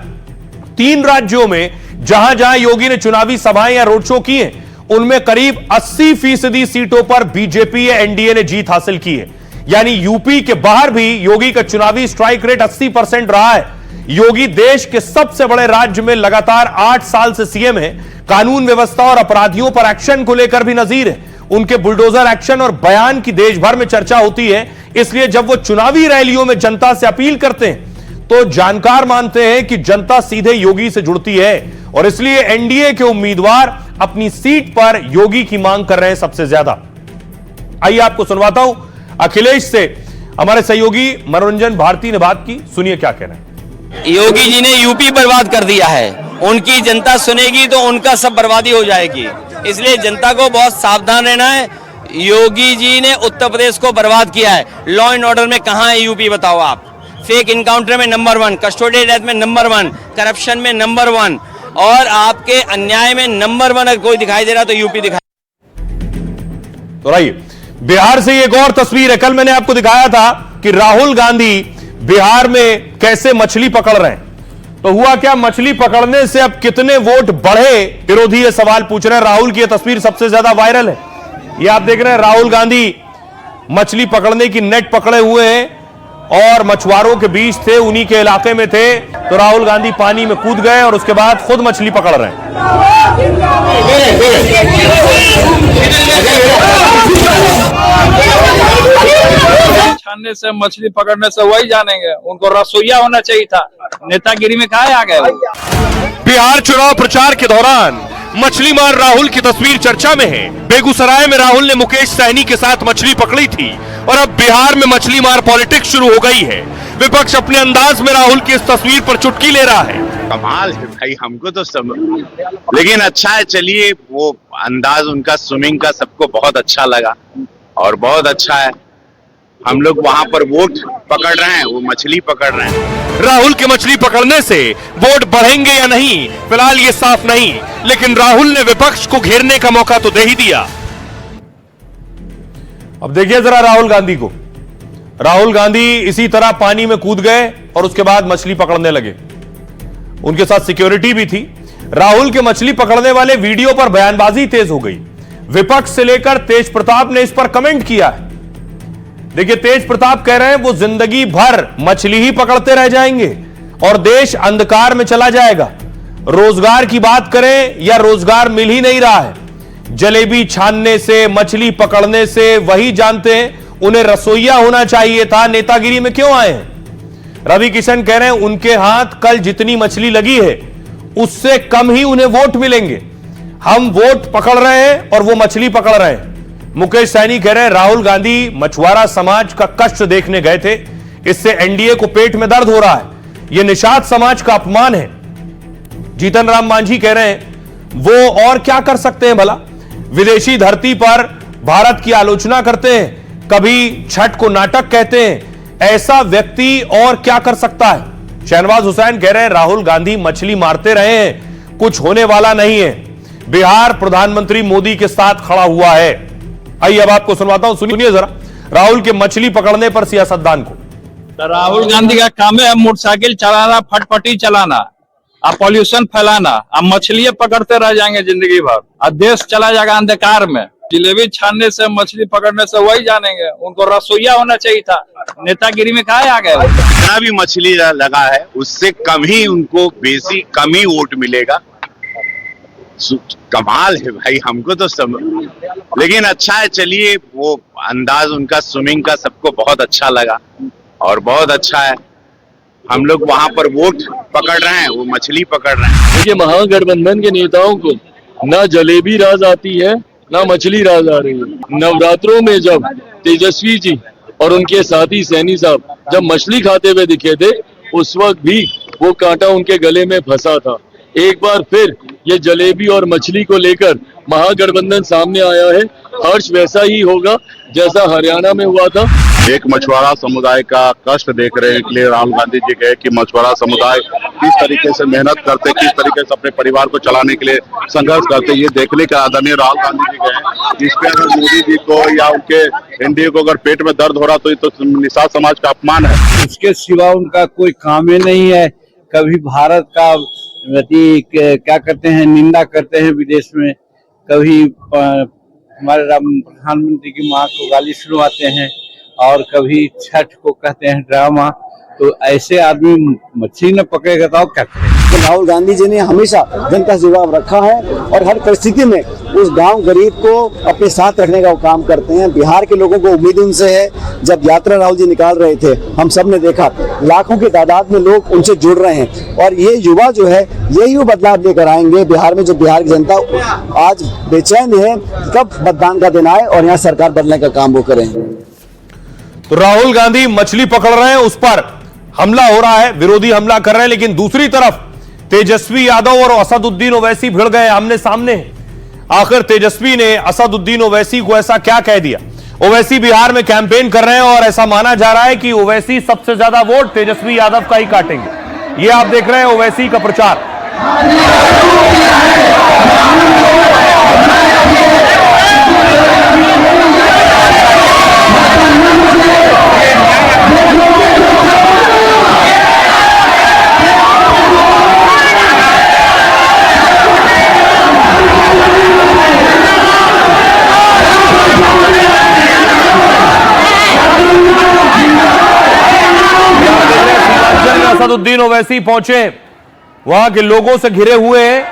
Speaker 1: 3 राज्यों में जहां जहां योगी ने चुनावी सभाएं या रोड शो किए, उनमें करीब 80% सीटों पर बीजेपी या एनडीए ने जीत हासिल की है। यानी यूपी के बाहर भी योगी का चुनावी स्ट्राइक रेट 80% रहा है। योगी देश के सबसे बड़े राज्य में लगातार 8 साल से सीएम है। कानून व्यवस्था और अपराधियों पर एक्शन को लेकर भी नजीर है। उनके बुलडोजर एक्शन और बयान की देश भर में चर्चा होती है। इसलिए जब वो चुनावी रैलियों में जनता से अपील करते हैं तो जानकार मानते हैं कि जनता सीधे योगी से जुड़ती है और इसलिए एनडीए के उम्मीदवार अपनी सीट पर योगी की मांग कर रहे हैं सबसे ज्यादा। आइए आपको सुनवाता हूं अखिलेश से हमारे सहयोगी मनोरंजन भारती ने बात की, सुनिए क्या कहना है।
Speaker 10: योगी जी ने यूपी बर्बाद कर दिया है, उनकी जनता सुनेगी तो उनका सब बर्बादी हो जाएगी, इसलिए जनता को बहुत सावधान रहना है। योगी जी ने उत्तर प्रदेश को बर्बाद किया है। लॉ एंड ऑर्डर में कहां है यूपी बताओ आप? फेक इनकाउंटर में नंबर 1, कस्टोडियल डेथ में नंबर 1, करप्शन में नंबर 1 और आपके अन्याय में नंबर 1 अगर कोई दिखाई दे रहा तो यूपी दिखाई।
Speaker 1: तो आइए बिहार से एक और तस्वीर है। कल मैंने आपको दिखाया था कि राहुल गांधी बिहार में कैसे मछली पकड़ रहे हैं, तो हुआ क्या? मछली पकड़ने से अब कितने वोट बढ़े, विरोधी ये सवाल पूछ रहे हैं। राहुल की यह तस्वीर सबसे ज्यादा वायरल है। ये आप देख रहे हैं, राहुल गांधी मछली पकड़ने की नेट पकड़े हुए हैं और मछुआरों के बीच थे, उन्हीं के इलाके में थे, तो राहुल गांधी पानी में कूद गए और उसके बाद खुद मछली पकड़ रहे हैं।
Speaker 5: छानने से मछली पकड़ने से वही जानेंगे, उनको रसोईया होना चाहिए था, नेतागिरी में कहाँ आ गए।
Speaker 1: बिहार चुनाव प्रचार के दौरान मछली मार राहुल की तस्वीर चर्चा में है। बेगूसराय में राहुल ने मुकेश सहनी के साथ मछली पकड़ी थी और अब बिहार में मछली मार पॉलिटिक्स शुरू हो गई है। विपक्ष अपने अंदाज में राहुल की इस तस्वीर पर चुटकी ले रहा है।
Speaker 12: कमाल है भाई, हमको तो सब, लेकिन अच्छा है। चलिए, वो अंदाज उनका स्विमिंग का सबको बहुत अच्छा लगा और बहुत अच्छा है। हम लोग वहां पर वोट पकड़ रहे हैं, वो मछली पकड़ रहे हैं।
Speaker 1: राहुल के मछली पकड़ने से वोट बढ़ेंगे या नहीं, फिलहाल ये साफ नहीं, लेकिन राहुल ने विपक्ष को घेरने का मौका तो दे ही दिया। अब देखिए जरा राहुल गांधी को। राहुल गांधी इसी तरह पानी में कूद गए और उसके बाद मछली पकड़ने लगे। उनके साथ सिक्योरिटी भी थी। राहुल के मछली पकड़ने वाले वीडियो पर बयानबाजी तेज हो गई। विपक्ष से लेकर तेज प्रताप ने इस पर कमेंट किया है। देखिए, तेज प्रताप कह रहे हैं वो जिंदगी भर मछली ही पकड़ते रह जाएंगे और देश अंधकार में चला जाएगा। रोजगार की बात करें या रोजगार मिल ही नहीं रहा है। जलेबी छानने से, मछली पकड़ने से वही जानते हैं, उन्हें रसोईया होना चाहिए था, नेतागिरी में क्यों आए हैं। रवि किशन कह रहे हैं उनके हाथ कल जितनी मछली लगी है उससे कम ही उन्हें वोट मिलेंगे। हम वोट पकड़ रहे हैं और वो मछली पकड़ रहे हैं। मुकेश सहनी कह रहे हैं राहुल गांधी मछुआरा समाज का कष्ट देखने गए थे, इससे एनडीए को पेट में दर्द हो रहा है, यह निषाद समाज का अपमान है। जीतन राम मांझी कह रहे हैं वो और क्या कर सकते हैं भला, विदेशी धरती पर भारत की आलोचना करते हैं, कभी छठ को नाटक कहते हैं, ऐसा व्यक्ति और क्या कर सकता है। शहनवाज हुसैन कह रहे हैं राहुल गांधी मछली मारते रहे हैं, कुछ होने वाला नहीं है। बिहार प्रधानमंत्री मोदी के साथ खड़ा हुआ है। आइए अब आपको सुनवाता हूं, सुनिए जरा राहुल के मछली पकड़ने पर सियासतदान को।
Speaker 5: तो राहुल गांधी का काम है मोटरसाइकिल चलाना, फटफटी चलाना, अब पॉल्यूशन फैलाना, अब मछलियां पकड़ते रह जाएंगे जिंदगी भर, अब देश चला जाएगा अंधकार में। जलेबी छानने से, मछली पकड़ने से वही जानेंगे, उनको रसोईया होना चाहिए था, नेतागिरी में कहाँ आ गए।
Speaker 12: जितना भी मछली लगा है उससे कम ही उनको कम ही वोट मिलेगा। कमाल है भाई, हमको तो सब, लेकिन अच्छा है। चलिए, वो अंदाज उनका स्विमिंग का सबको बहुत अच्छा लगा और बहुत अच्छा है। हम लोग वहां पर वोट पकड़ रहे हैं, वो मछली पकड़ रहे हैं।
Speaker 13: देखिए, महागठबंधन के नेताओं को ना जलेबी राज आती है ना मछली राज आ रही है। नवरात्रों में जब तेजस्वी जी और उनके साथी सैनी साहब जब मछली खाते हुए दिखे थे, उस वक्त भी वो कांटा उनके गले में फंसा था। एक बार फिर ये जलेबी और मछली को लेकर महागठबंधन सामने आया है हर्ष वैसा ही होगा जैसा हरियाणा में हुआ था।
Speaker 12: एक मछुआरा समुदाय का कष्ट देख रहे के लिए राहुल गांधी जी गए कि मछुआरा समुदाय किस तरीके से मेहनत करते, किस तरीके से अपने परिवार को चलाने के लिए संघर्ष करते, ये देखने के आदरणीय राहुल गांधी जी गए। इस पे अगर मोदी जी को या उनके एनडीए को अगर पेट में दर्द हो रहा तो ये तो निषाद समाज का अपमान है।
Speaker 5: इसके सिवा उनका कोई काम ही नहीं है। कभी भारत का क्या करते हैं, निंदा करते हैं विदेश में, कभी हमारे प्रधानमंत्री की माँ को गाली सुनवाते हैं और कभी छठ को कहते हैं ड्रामा। तो ऐसे आदमी मछली न पकड़ेगा तो क्या करें।
Speaker 14: तो राहुल गांधी जी ने हमेशा जनता से जुड़ाव रखा है और हर परिस्थिति में उस गांव गरीब को अपने साथ रखने का वो काम करते हैं। बिहार के लोगों को उम्मीद उनसे है। जब यात्रा राहुल जी निकाल रहे थे, हम सब ने देखा लाखों की तादाद में लोग उनसे जुड़ रहे हैं और ये युवा जो है यही वो बदलाव लेकर आएंगे बिहार में। जो बिहार की जनता आज बेचैन है कब मतदान का दिन आए और यहाँ सरकार बदलने का काम वो करें।
Speaker 1: तो राहुल गांधी मछली पकड़ रहे हैं, उस पर हमला हो रहा है, विरोधी हमला कर रहे हैं, लेकिन दूसरी तरफ तेजस्वी यादव और असदुद्दीन ओवैसी भिड़ गए आमने सामने। आखिर तेजस्वी ने असदुद्दीन ओवैसी को ऐसा क्या कह दिया? ओवैसी बिहार में कैंपेन कर रहे हैं और ऐसा माना जा रहा है कि ओवैसी सबसे ज्यादा वोट तेजस्वी यादव का ही काटेंगे। ये आप देख रहे हैं ओवैसी का प्रचार। असदुद्दीन ओवैसी पहुंचे, वहां के लोगों से घिरे हुए हैं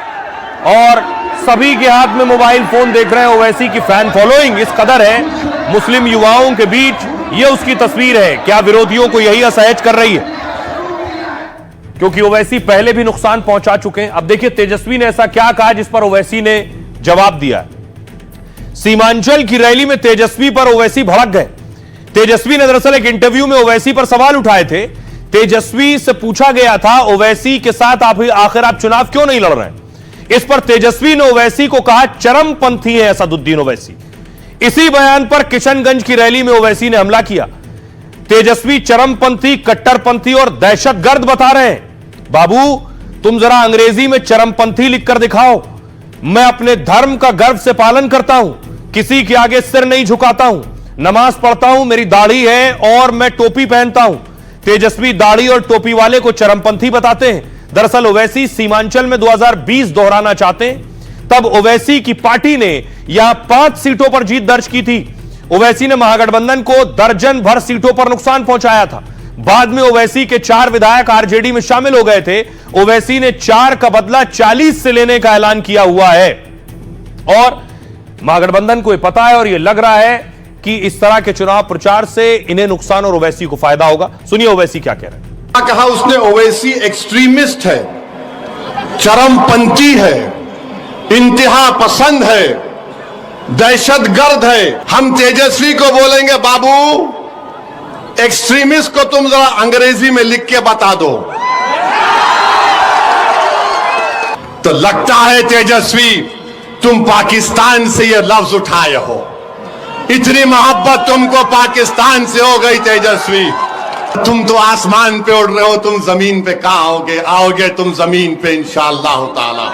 Speaker 1: और सभी के हाथ में मोबाइल फोन देख रहे हैं। ओवैसी की फैन फॉलोइंग इस कदर है मुस्लिम युवाओं के बीच, यह उसकी तस्वीर है। क्या विरोधियों को यही असहज कर रही है? क्योंकि ओवैसी पहले भी नुकसान पहुंचा चुके हैं। अब देखिए तेजस्वी ने ऐसा क्या कहा जिस पर ओवैसी ने जवाब दिया। सीमांचल की रैली में तेजस्वी पर ओवैसी भड़क गए। तेजस्वी ने दरअसल एक इंटरव्यू में ओवैसी पर सवाल उठाए थे। तेजस्वी से पूछा गया था ओवैसी के साथ आखिर आप चुनाव क्यों नहीं लड़ रहे हैं? इस पर तेजस्वी ने ओवैसी को कहा चरमपंथी है असदुद्दीन ओवैसी। इसी बयान पर किशनगंज की रैली में ओवैसी ने हमला किया। तेजस्वी चरमपंथी, कट्टरपंथी और दहशतगर्द बता रहे हैं। बाबू तुम जरा अंग्रेजी में चरमपंथी लिखकर दिखाओ। मैं अपने धर्म का गर्व से पालन करता हूं, किसी के आगे सिर नहीं झुकाता हूं, नमाज पढ़ता हूं, मेरी दाढ़ी है और मैं टोपी पहनता हूं। तेजस्वी दाढ़ी और टोपी वाले को चरमपंथी बताते हैं। दरअसल ओवैसी सीमांचल में 2020 दोहराना चाहते हैं। तब ओवैसी की पार्टी ने यहां 5 सीटों पर जीत दर्ज की थी। ओवैसी ने महागठबंधन को दर्जन भर सीटों पर नुकसान पहुंचाया था। बाद में ओवैसी के 4 विधायक आरजेडी में शामिल हो गए थे। ओवैसी ने 4 का बदला 40 से लेने का ऐलान किया हुआ है और महागठबंधन को यह पता है और यह लग रहा है कि इस तरह के चुनाव प्रचार से इन्हें नुकसान और ओवैसी को फायदा होगा। सुनिए ओवैसी क्या कह रहे हैं।
Speaker 15: कहा उसने ओवैसी एक्सट्रीमिस्ट है, चरमपंथी है, इंतहा पसंद है, दहशतगर्द है। हम तेजस्वी को बोलेंगे बाबू एक्सट्रीमिस्ट को तुम जरा अंग्रेजी में लिख के बता दो। तो लगता है तेजस्वी तुम पाकिस्तान से ये लफ्ज उठाए हो। इतनी मोहब्बत तुमको पाकिस्तान से हो गई तेजस्वी। तुम तो आसमान पे उड़ रहे हो, तुम जमीन पे कहां आओगे? आओगे तुम जमीन पे इंशाअल्लाह ताला।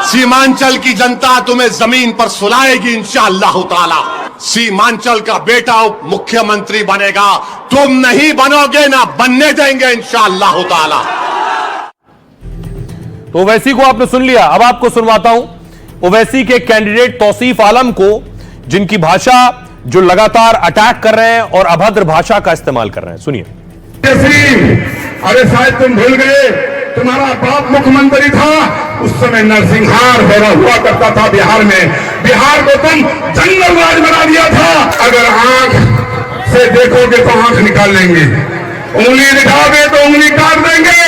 Speaker 15: सीमांचल की जनता तुम्हें जमीन पर सुलाएगी इंशाअल्लाह ताला। सीमांचल का बेटा मुख्यमंत्री बनेगा, तुम नहीं बनोगे, ना बनने देंगे इंशाअल्लाह ताला।
Speaker 1: तो ओवैसी को आपने सुन लिया। अब आपको सुनवाता हूं ओवैसी के कैंडिडेट तौसीफ आलम को, जिनकी भाषा जो लगातार अटैक कर रहे हैं और अभद्र भाषा का इस्तेमाल कर रहे हैं। सुनिए।
Speaker 16: अरे शायद तुम भूल गए, तुम्हारा बाप मुख्यमंत्री था, उस समय नरसिंहार हुआ करता था बिहार में। बिहार को तुम जंगल राज बना दिया था। अगर आंख से देखोगे तो आंख निकाल लेंगे, उंगली दिखाओगे तो उंगली काट देंगे,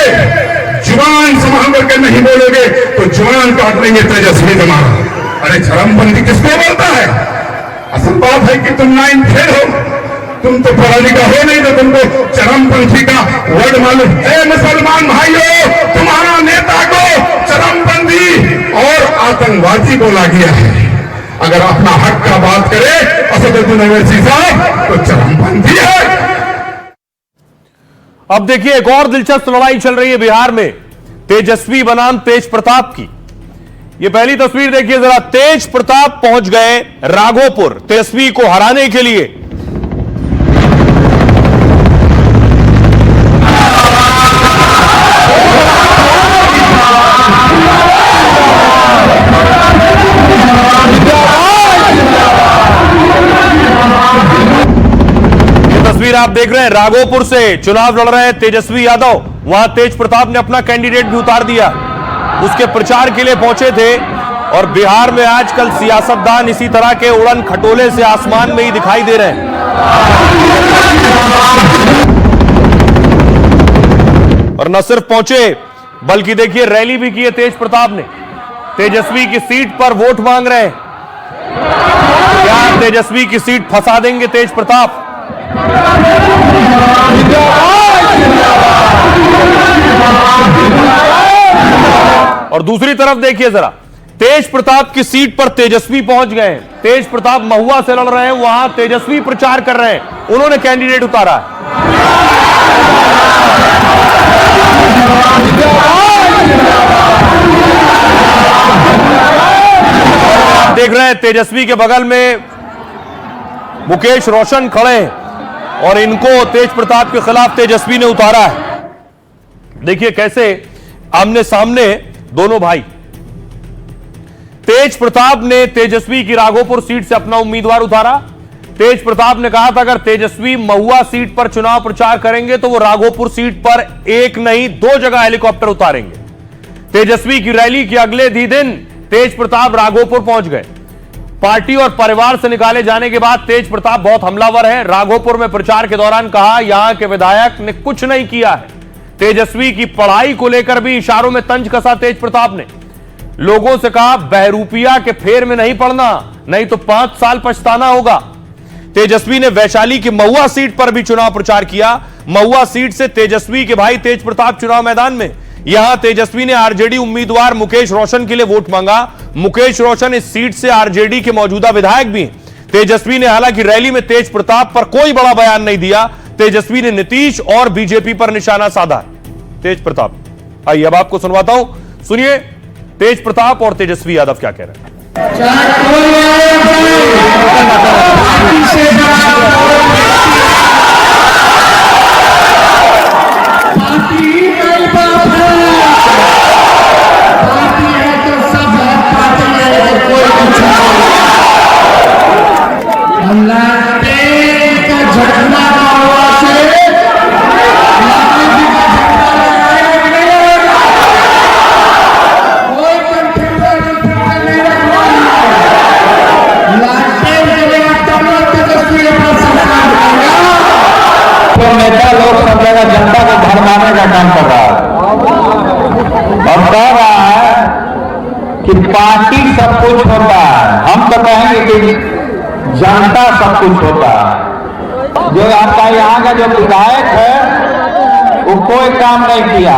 Speaker 16: जुबान संभाल करके नहीं बोलोगे तो जुबान काट देंगे तेजस्वी तुम्हारा। अरे चरमपंथी किसको बोलता है? असल बात है कि तुम 9 फेल हो, तुम तो पढ़ा लिखा हो नहीं तो तुमको चरमपंथी का वर्ड मालूम। ए मुसलमान भाइयों, तुम्हारा नेता को चरमपंथी और आतंकवादी बोला गया है। अगर अपना हक का बात करे असदुद्दीन ओवैसी साहब तो चरमपंथी है।
Speaker 1: अब देखिए एक और दिलचस्प लड़ाई चल रही है बिहार में तेजस्वी बनाम तेज प्रताप की। ये पहली तस्वीर देखिए जरा, तेज प्रताप पहुंच गए राघोपुर तेजस्वी को हराने के लिए। तस्वीर आप देख रहे हैं, राघोपुर से चुनाव लड़ रहे हैं तेजस्वी यादव। वहां तेज प्रताप ने अपना कैंडिडेट भी उतार दिया, उसके प्रचार के लिए पहुंचे थे। और बिहार में आजकल सियासतदान इसी तरह के उड़न खटोले से आसमान में ही दिखाई दे रहे हैं। और न सिर्फ पहुंचे बल्कि देखिए रैली भी की है तेज प्रताप ने। तेजस्वी की सीट पर वोट मांग रहे हैं। क्या तेजस्वी की सीट फंसा देंगे तेज प्रताप? और दूसरी तरफ देखिए जरा, तेज प्रताप की सीट पर तेजस्वी पहुंच गए हैं। तेज प्रताप महुआ से लड़ रहे हैं, वहां तेजस्वी प्रचार कर रहे हैं, उन्होंने कैंडिडेट उतारा है। आप देख रहे हैं तेजस्वी के बगल में मुकेश रोशन खड़े हैं और इनको तेज प्रताप के खिलाफ तेजस्वी ने उतारा है। देखिए कैसे आमने सामने दोनों भाई। तेज प्रताप ने तेजस्वी की राघोपुर सीट से अपना उम्मीदवार उतारा। तेज प्रताप ने कहा था अगर तेजस्वी महुआ सीट पर चुनाव प्रचार करेंगे तो वो राघोपुर सीट पर एक नहीं 2 जगह हेलीकॉप्टर उतारेंगे। तेजस्वी की रैली के अगले दिन तेज प्रताप राघोपुर पहुंच गए। पार्टी और परिवार से निकाले जाने के बाद तेज प्रताप बहुत हमलावर है। राघोपुर में प्रचार के दौरान कहा यहां के विधायक ने कुछ नहीं किया है। तेजस्वी की पढ़ाई को लेकर भी इशारों में तंज कसा तेज प्रताप ने। लोगों से कहा बहरूपिया के फेर में नहीं पड़ना, नहीं तो 5 साल पछताना होगा। तेजस्वी ने वैशाली की महुआ सीट पर भी चुनाव प्रचार किया। महुआ सीट से तेजस्वी के भाई तेज प्रताप चुनाव मैदान में। यहां तेजस्वी ने आरजेडी उम्मीदवार मुकेश रोशन के लिए वोट मांगा। मुकेश रोशन इस सीट से आरजेडी के मौजूदा विधायक भी हैं। तेजस्वी ने हालांकि रैली में तेज प्रताप पर कोई बड़ा बयान नहीं दिया। तेजस्वी ने नीतीश और बीजेपी पर निशाना साधा। तेज प्रताप, आइए अब आपको सुनवाता हूं, सुनिए तेज प्रताप और तेजस्वी यादव क्या कह रहे हैं।
Speaker 17: नेता लोग सब जगह जनता को भरमाने का काम कर रहा है और कह रहा है कि पार्टी सब कुछ होता है। हम तो कहेंगे कि जनता सब कुछ होता है। जो आपका यहाँ का जो विधायक है वो कोई काम नहीं किया,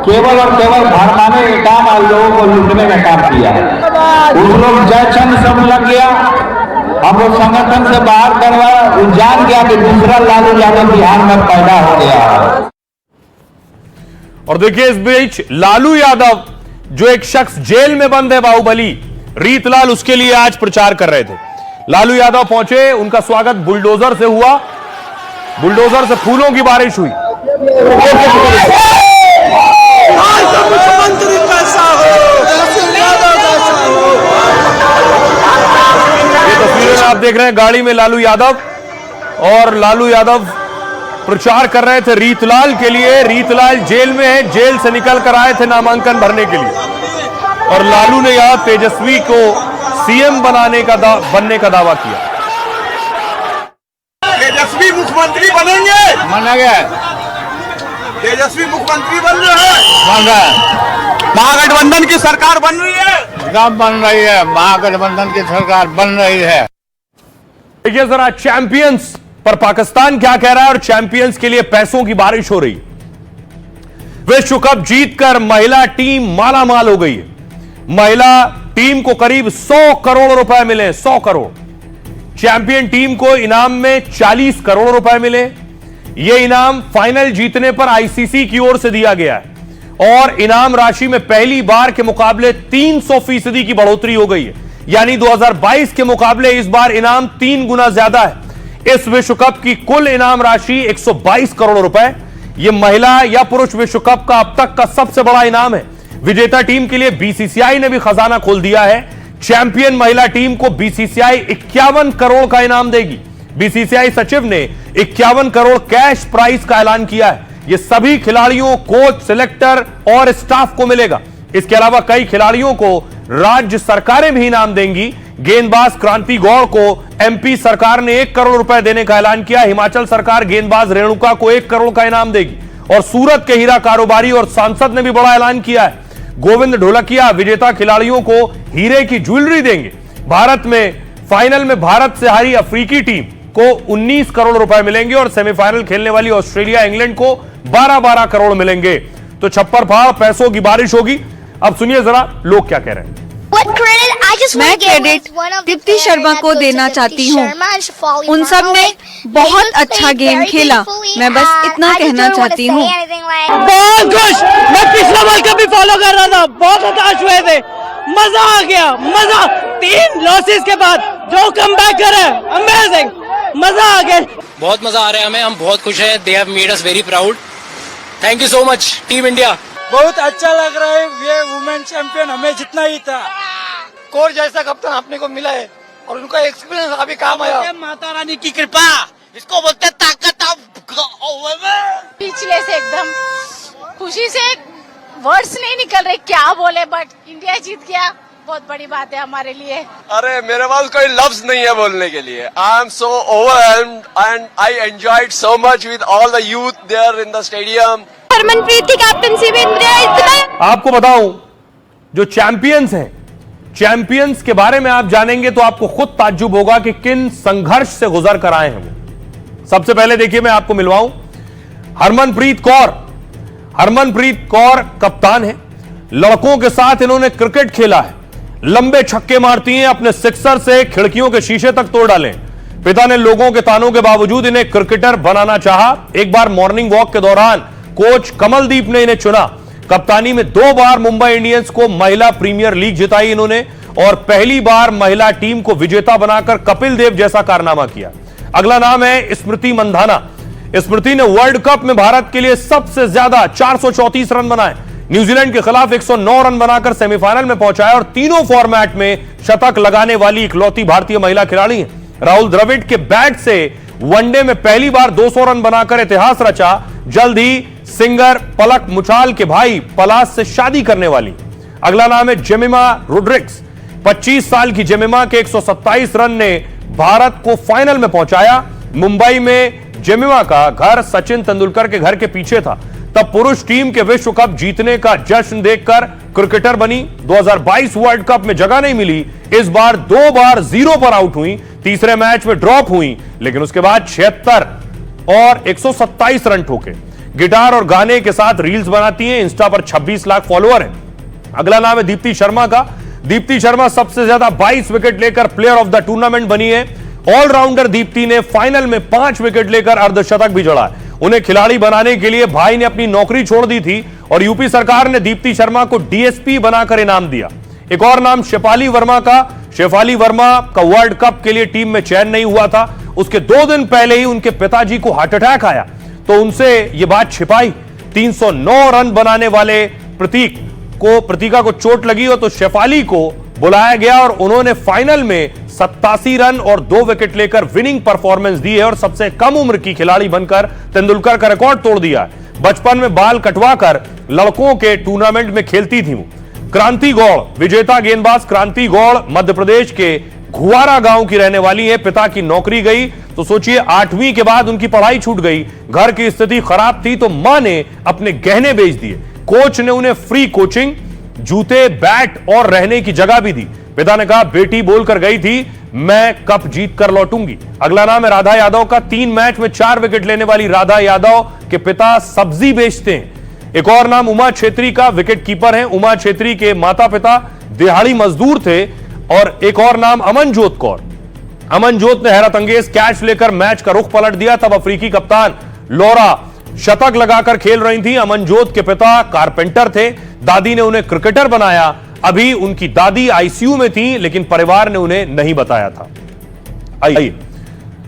Speaker 17: केवल और केवल भरमाने के काम और लोगों को लूटने का काम किया। उस लोग जयचंद सब लग गया, हम लोग संगठन से बाहर करवाया, वो जान गया कि दूसरा लालू यादव बिहार में पैदा हो गया।
Speaker 1: और देखिए इस बीच लालू यादव जो एक शख्स जेल में बंद है, बाहुबली रीतलाल, उसके लिए आज प्रचार कर रहे थे। लालू यादव पहुंचे, उनका स्वागत बुलडोजर से हुआ। बुलडोजर से फूलों की बारिश हुई।
Speaker 18: मुख्यमंत्री कैसा हो,
Speaker 1: तस्वीरें आप देख रहे हैं, गाड़ी में लालू यादव, और लालू यादव प्रचार कर रहे थे रीतलाल के लिए। रीतलाल जेल में है, जेल से निकल कर आए थे नामांकन भरने के लिए। और लालू ने यहां तेजस्वी को सीएम बनने का दावा किया।
Speaker 18: तेजस्वी मुख्यमंत्री बनेंगे,
Speaker 17: माना गया।
Speaker 18: तेजस्वी मुख्यमंत्री बन रहे हैं,
Speaker 17: बन रहा है।
Speaker 18: महागठबंधन की सरकार बन रही है,
Speaker 17: कब बन रही है? महागठबंधन की सरकार बन रही है।
Speaker 1: देखिए जरा चैंपियंस पर पाकिस्तान क्या कह रहा है, और चैंपियंस के लिए पैसों की बारिश हो रही है। विश्व कप जीतकर महिला टीम मालामाल हो गई है। महिला टीम को करीब 100 करोड़ रुपए मिले, 100 करोड़। चैंपियन टीम को इनाम में 40 करोड़ रुपए मिले। यह इनाम फाइनल जीतने पर आईसीसी की ओर से दिया गया है और इनाम राशि में पहली बार के मुकाबले 300% की बढ़ोतरी हो गई है, यानी 2022 के मुकाबले इस बार इनाम 3 गुना ज्यादा है। इस विश्व कप की कुल इनाम राशि 122 करोड़ रुपए। यह महिला या पुरुष विश्व कप का अब तक का सबसे बड़ा इनाम है। विजेता टीम के लिए बीसीसीआई ने भी खजाना खोल दिया है। चैंपियन महिला टीम को बीसीसीआई 51 करोड़ का इनाम देगी। बीसीसीआई सचिव ने 51 करोड़ कैश प्राइज का ऐलान किया है। यह सभी खिलाड़ियों, कोच, सिलेक्टर और स्टाफ को मिलेगा। इसके अलावा कई खिलाड़ियों को राज्य सरकारें भी इनाम देंगी। गेंदबाज क्रांति गौड़ को एमपी सरकार ने 1 करोड़ रुपए देने का ऐलान किया। हिमाचल सरकार गेंदबाज रेणुका को 1 करोड़ का इनाम देगी और सूरत के हीरा कारोबारी और सांसद ने भी बड़ा ऐलान किया है। गोविंद ढोलकिया विजेता खिलाड़ियों को हीरे की ज्वेलरी देंगे। भारत में फाइनल में भारत से हारी अफ्रीकी टीम को 19 करोड़ रुपए मिलेंगे और सेमीफाइनल खेलने वाली ऑस्ट्रेलिया इंग्लैंड को 12-12 करोड़ मिलेंगे। तो छप्पर फाड़ पैसों की बारिश होगी। अब सुनिए जरा लोग क्या कह रहे हैं।
Speaker 19: मैं क्रेडिट दीप्ति शर्मा को देना चाहती हूँ। उन सब ने बहुत अच्छा गेम खेला। मैं बस इतना कहना चाहती हूँ।
Speaker 20: बहुत खुश। मैं पिछला वर्ल्ड कप भी फॉलो कर रहा था, बहुत हताश हुए थे। मजा आ गया, मजा। 3 लॉसेस के बाद जो कमबैक करे, अमेजिंग, मजा आ गया।
Speaker 21: बहुत मजा आ रहा है हमें, हम बहुत खुश हैं। They have made us very proud. Thank you so much team India.
Speaker 20: बहुत अच्छा लग रहा है। ये वुमेन चैंपियन हमें जितना ही था। कोर जैसा कप्तान अपने को मिला है और उनका एक्सपीरियंस अभी काम आया। माता रानी की कृपा, इसको बोलते ताकत।
Speaker 22: पिछले से एकदम खुशी से वर्ड्स नहीं निकल रहे क्या बोले, बट इंडिया जीत गया, बहुत बड़ी बात है हमारे लिए।
Speaker 23: अरे मेरे पास कोई लफ्ज नहीं है बोलने के लिए। I am so overwhelmed and I enjoyed so much with all the youth there in the stadium.
Speaker 19: Harmanpreet की कैप्टनसी में इतना।
Speaker 1: आपको बताऊं, जो चैंपियंस हैं, चैंपियंस के बारे में आप जानेंगे तो आपको खुद ताज्जुब होगा कि किन संघर्ष से गुजर कर आए हैं वो। सबसे पहले देखिए, मैं आपको मिलवाऊं हरमनप्रीत कौर। हरमनप्रीत कौर कप्तान है। लड़कों के साथ इन्होंने क्रिकेट खेला है। लंबे छक्के मारती हैं, अपने सिक्सर से खिड़कियों के शीशे तक तोड़ डाले। पिता ने लोगों के तानों के बावजूद इन्हें क्रिकेटर बनाना चाहा। एक बार मॉर्निंग वॉक के दौरान कोच कमलदीप ने इन्हें चुना। कप्तानी में 2 बार मुंबई इंडियंस को महिला प्रीमियर लीग जिताई इन्होंने और पहली बार महिला टीम को विजेता बनाकर कपिल देव जैसा कारनामा किया। अगला नाम है स्मृति मंधाना। स्मृति ने वर्ल्ड कप में भारत के लिए सबसे ज्यादा 434 रन बनाए। न्यूजीलैंड के खिलाफ 109 रन बनाकर सेमीफाइनल में पहुंचाया और तीनों फॉर्मेट में शतक लगाने वाली इकलौती भारतीय महिला खिलाड़ी है। राहुल द्रविड़ के बैट से वनडे में पहली बार 200 रन बनाकर इतिहास रचा। जल्द ही सिंगर पलक मुछाल के भाई पलाश से शादी करने वाली। अगला नाम है जेमिमा रोड्रिग्स। 25 साल की जेमिमा के 127 रन ने भारत को फाइनल में पहुंचाया। मुंबई में जेमिमा का घर सचिन तेंदुलकर के घर के पीछे था। तब पुरुष टीम के विश्व कप जीतने का जश्न देखकर क्रिकेटर बनी। 2022 वर्ल्ड कप में जगह नहीं मिली। इस बार 2 बार 0 पर आउट हुई। तीसरे मैच में ड्रॉप हुई, लेकिन उसके बाद 76 और 127 रन ठोके। गिटार और गाने के साथ रील्स बनाती हैं। इंस्टा पर 26 लाख फॉलोअर हैं। अगला नाम है दीप्ति शर्मा का। दीप्ति शर्मा सबसे ज्यादा 22 विकेट लेकर प्लेयर ऑफ द टूर्नामेंट बनी है। ऑलराउंडर दीप्ति ने फाइनल में 5 विकेट लेकर अर्धशतक भी जड़ा है। उन्हें खिलाड़ी बनाने के लिए भाई ने अपनी नौकरी छोड़ दी थी और यूपी सरकार ने दीप्ति शर्मा को डीएसपी बनाकर इनाम दिया। एक और नाम शेफाली वर्मा का। शेफाली वर्मा का वर्ल्ड कप के लिए टीम में चयन नहीं हुआ था। उसके 2 दिन पहले ही उनके पिताजी को हार्ट अटैक आया तो उनसे यह बात छिपाई। 309 रन बनाने वाले प्रतीका को चोट लगी हो तो शेफाली को बुलाया गया और उन्होंने फाइनल में 87 रन और 2 विकेट लेकर विनिंग परफॉर्मेंस दी है और सबसे कम उम्र की खिलाड़ी बनकर तेंदुलकर का रिकॉर्ड तोड़ दिया है। बचपन में बाल कटवाकर लड़कों के टूर्नामेंट में खेलती थी वो। क्रांति गौड़, विजेता गेंदबाज क्रांति गौड़ मध्य प्रदेश के घुआरा गांव की रहने वाली है। पिता की नौकरी गई तो सोचिए 8वीं के बाद उनकी पढ़ाई छूट गई। घर की स्थिति खराब थी तो मां ने अपने गहने बेच दिए। कोच ने उन्हें फ्री कोचिंग, जूते, बैट और रहने की जगह भी दी। पिता ने कहा बेटी बोलकर गई थी मैं कप जीत कर लौटूंगी। अगला नाम है राधा यादव का। 3 मैच में 4 विकेट लेने वाली राधा यादव के पिता सब्जी बेचते हैं। एक और नाम उमा छेत्री का, विकेट कीपर हैं। उमा छेत्री के माता पिता दिहाड़ी मजदूर थे। और एक और नाम अमनजोत कौर। अमनजोत ने हैरत अंगेज कैच लेकर मैच का रुख पलट दिया। तब अफ्रीकी कप्तान लौरा शतक लगाकर खेल रही थी। अमनजोत के पिता कारपेंटर थे, दादी ने उन्हें क्रिकेटर बनाया। अभी उनकी दादी आईसीयू में थी, लेकिन परिवार ने उन्हें नहीं बताया था। आइए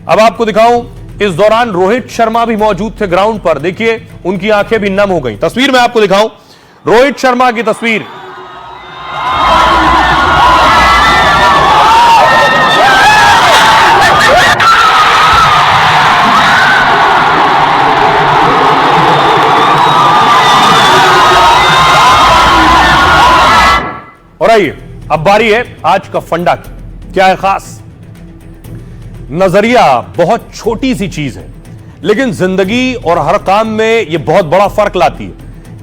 Speaker 1: अब आपको दिखाऊं, इस दौरान रोहित शर्मा भी मौजूद थे ग्राउंड पर। देखिए उनकी आंखें भी नम हो गई। तस्वीर में आपको दिखाऊं रोहित शर्मा की तस्वीर। और आइए अब बारी है आज का फंडा की। क्या है खास? नजरिया बहुत छोटी सी चीज है, लेकिन जिंदगी और हर काम में यह बहुत बड़ा फर्क लाती है।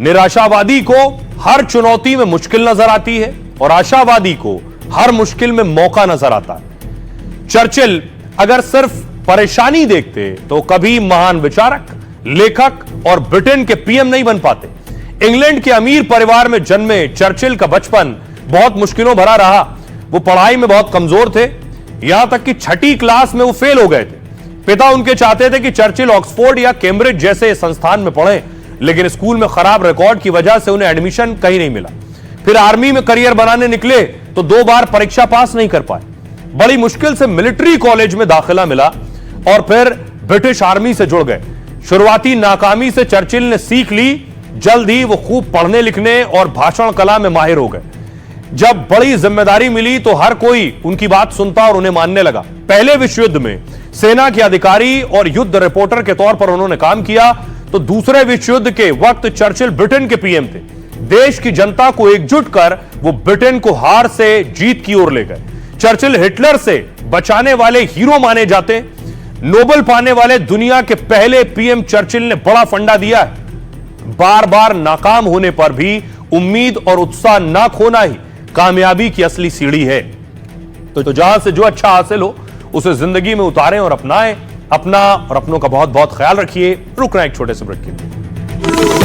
Speaker 1: निराशावादी को हर चुनौती में मुश्किल नजर आती है और आशावादी को हर मुश्किल में मौका नजर आता है। चर्चिल अगर सिर्फ परेशानी देखते तो कभी महान विचारक, लेखक और ब्रिटेन के पीएम नहीं बन पाते। इंग्लैंड के अमीर परिवार में जन्मे चर्चिल का बचपन बहुत मुश्किलों भरा रहा। वो पढ़ाई में बहुत कमजोर थे, यहां तक कि छठी क्लास में वो फेल हो गए थे। पिता उनके चाहते थे कि चर्चिल ऑक्सफोर्ड या कैम्ब्रिज जैसे संस्थान में पढ़ें, लेकिन स्कूल में खराब रिकॉर्ड की वजह से उन्हें एडमिशन कहीं नहीं मिला। फिर आर्मी में करियर बनाने निकले तो 2 बार परीक्षा पास नहीं कर पाए। बड़ी मुश्किल से मिलिट्री कॉलेज में दाखिला मिला और फिर ब्रिटिश आर्मी से जुड़ गए। शुरुआती नाकामी से चर्चिल ने सीख ली, जल्द ही वो खूब पढ़ने लिखने और भाषण कला में माहिर हो गए। जब बड़ी जिम्मेदारी मिली तो हर कोई उनकी बात सुनता और उन्हें मानने लगा। पहले विश्व युद्ध में सेना के अधिकारी और युद्ध रिपोर्टर के तौर पर उन्होंने काम किया, तो दूसरे विश्व युद्ध के वक्त चर्चिल ब्रिटेन के पीएम थे। देश की जनता को एकजुट कर वो ब्रिटेन को हार से जीत की ओर ले गए। चर्चिल हिटलर से बचाने वाले हीरो माने जाते। नोबेल पाने वाले दुनिया के पहले पीएम चर्चिल ने बड़ा फंडा दिया है। बार बार नाकाम होने पर भी उम्मीद और उत्साह ना खोना ही कामयाबी की असली सीढ़ी है। तो जहां से जो अच्छा हासिल हो उसे जिंदगी में उतारें और अपनाएं। अपना और अपनों का बहुत बहुत ख्याल रखिए। रुक रहे हैं एक छोटे से ब्रेक के लिए।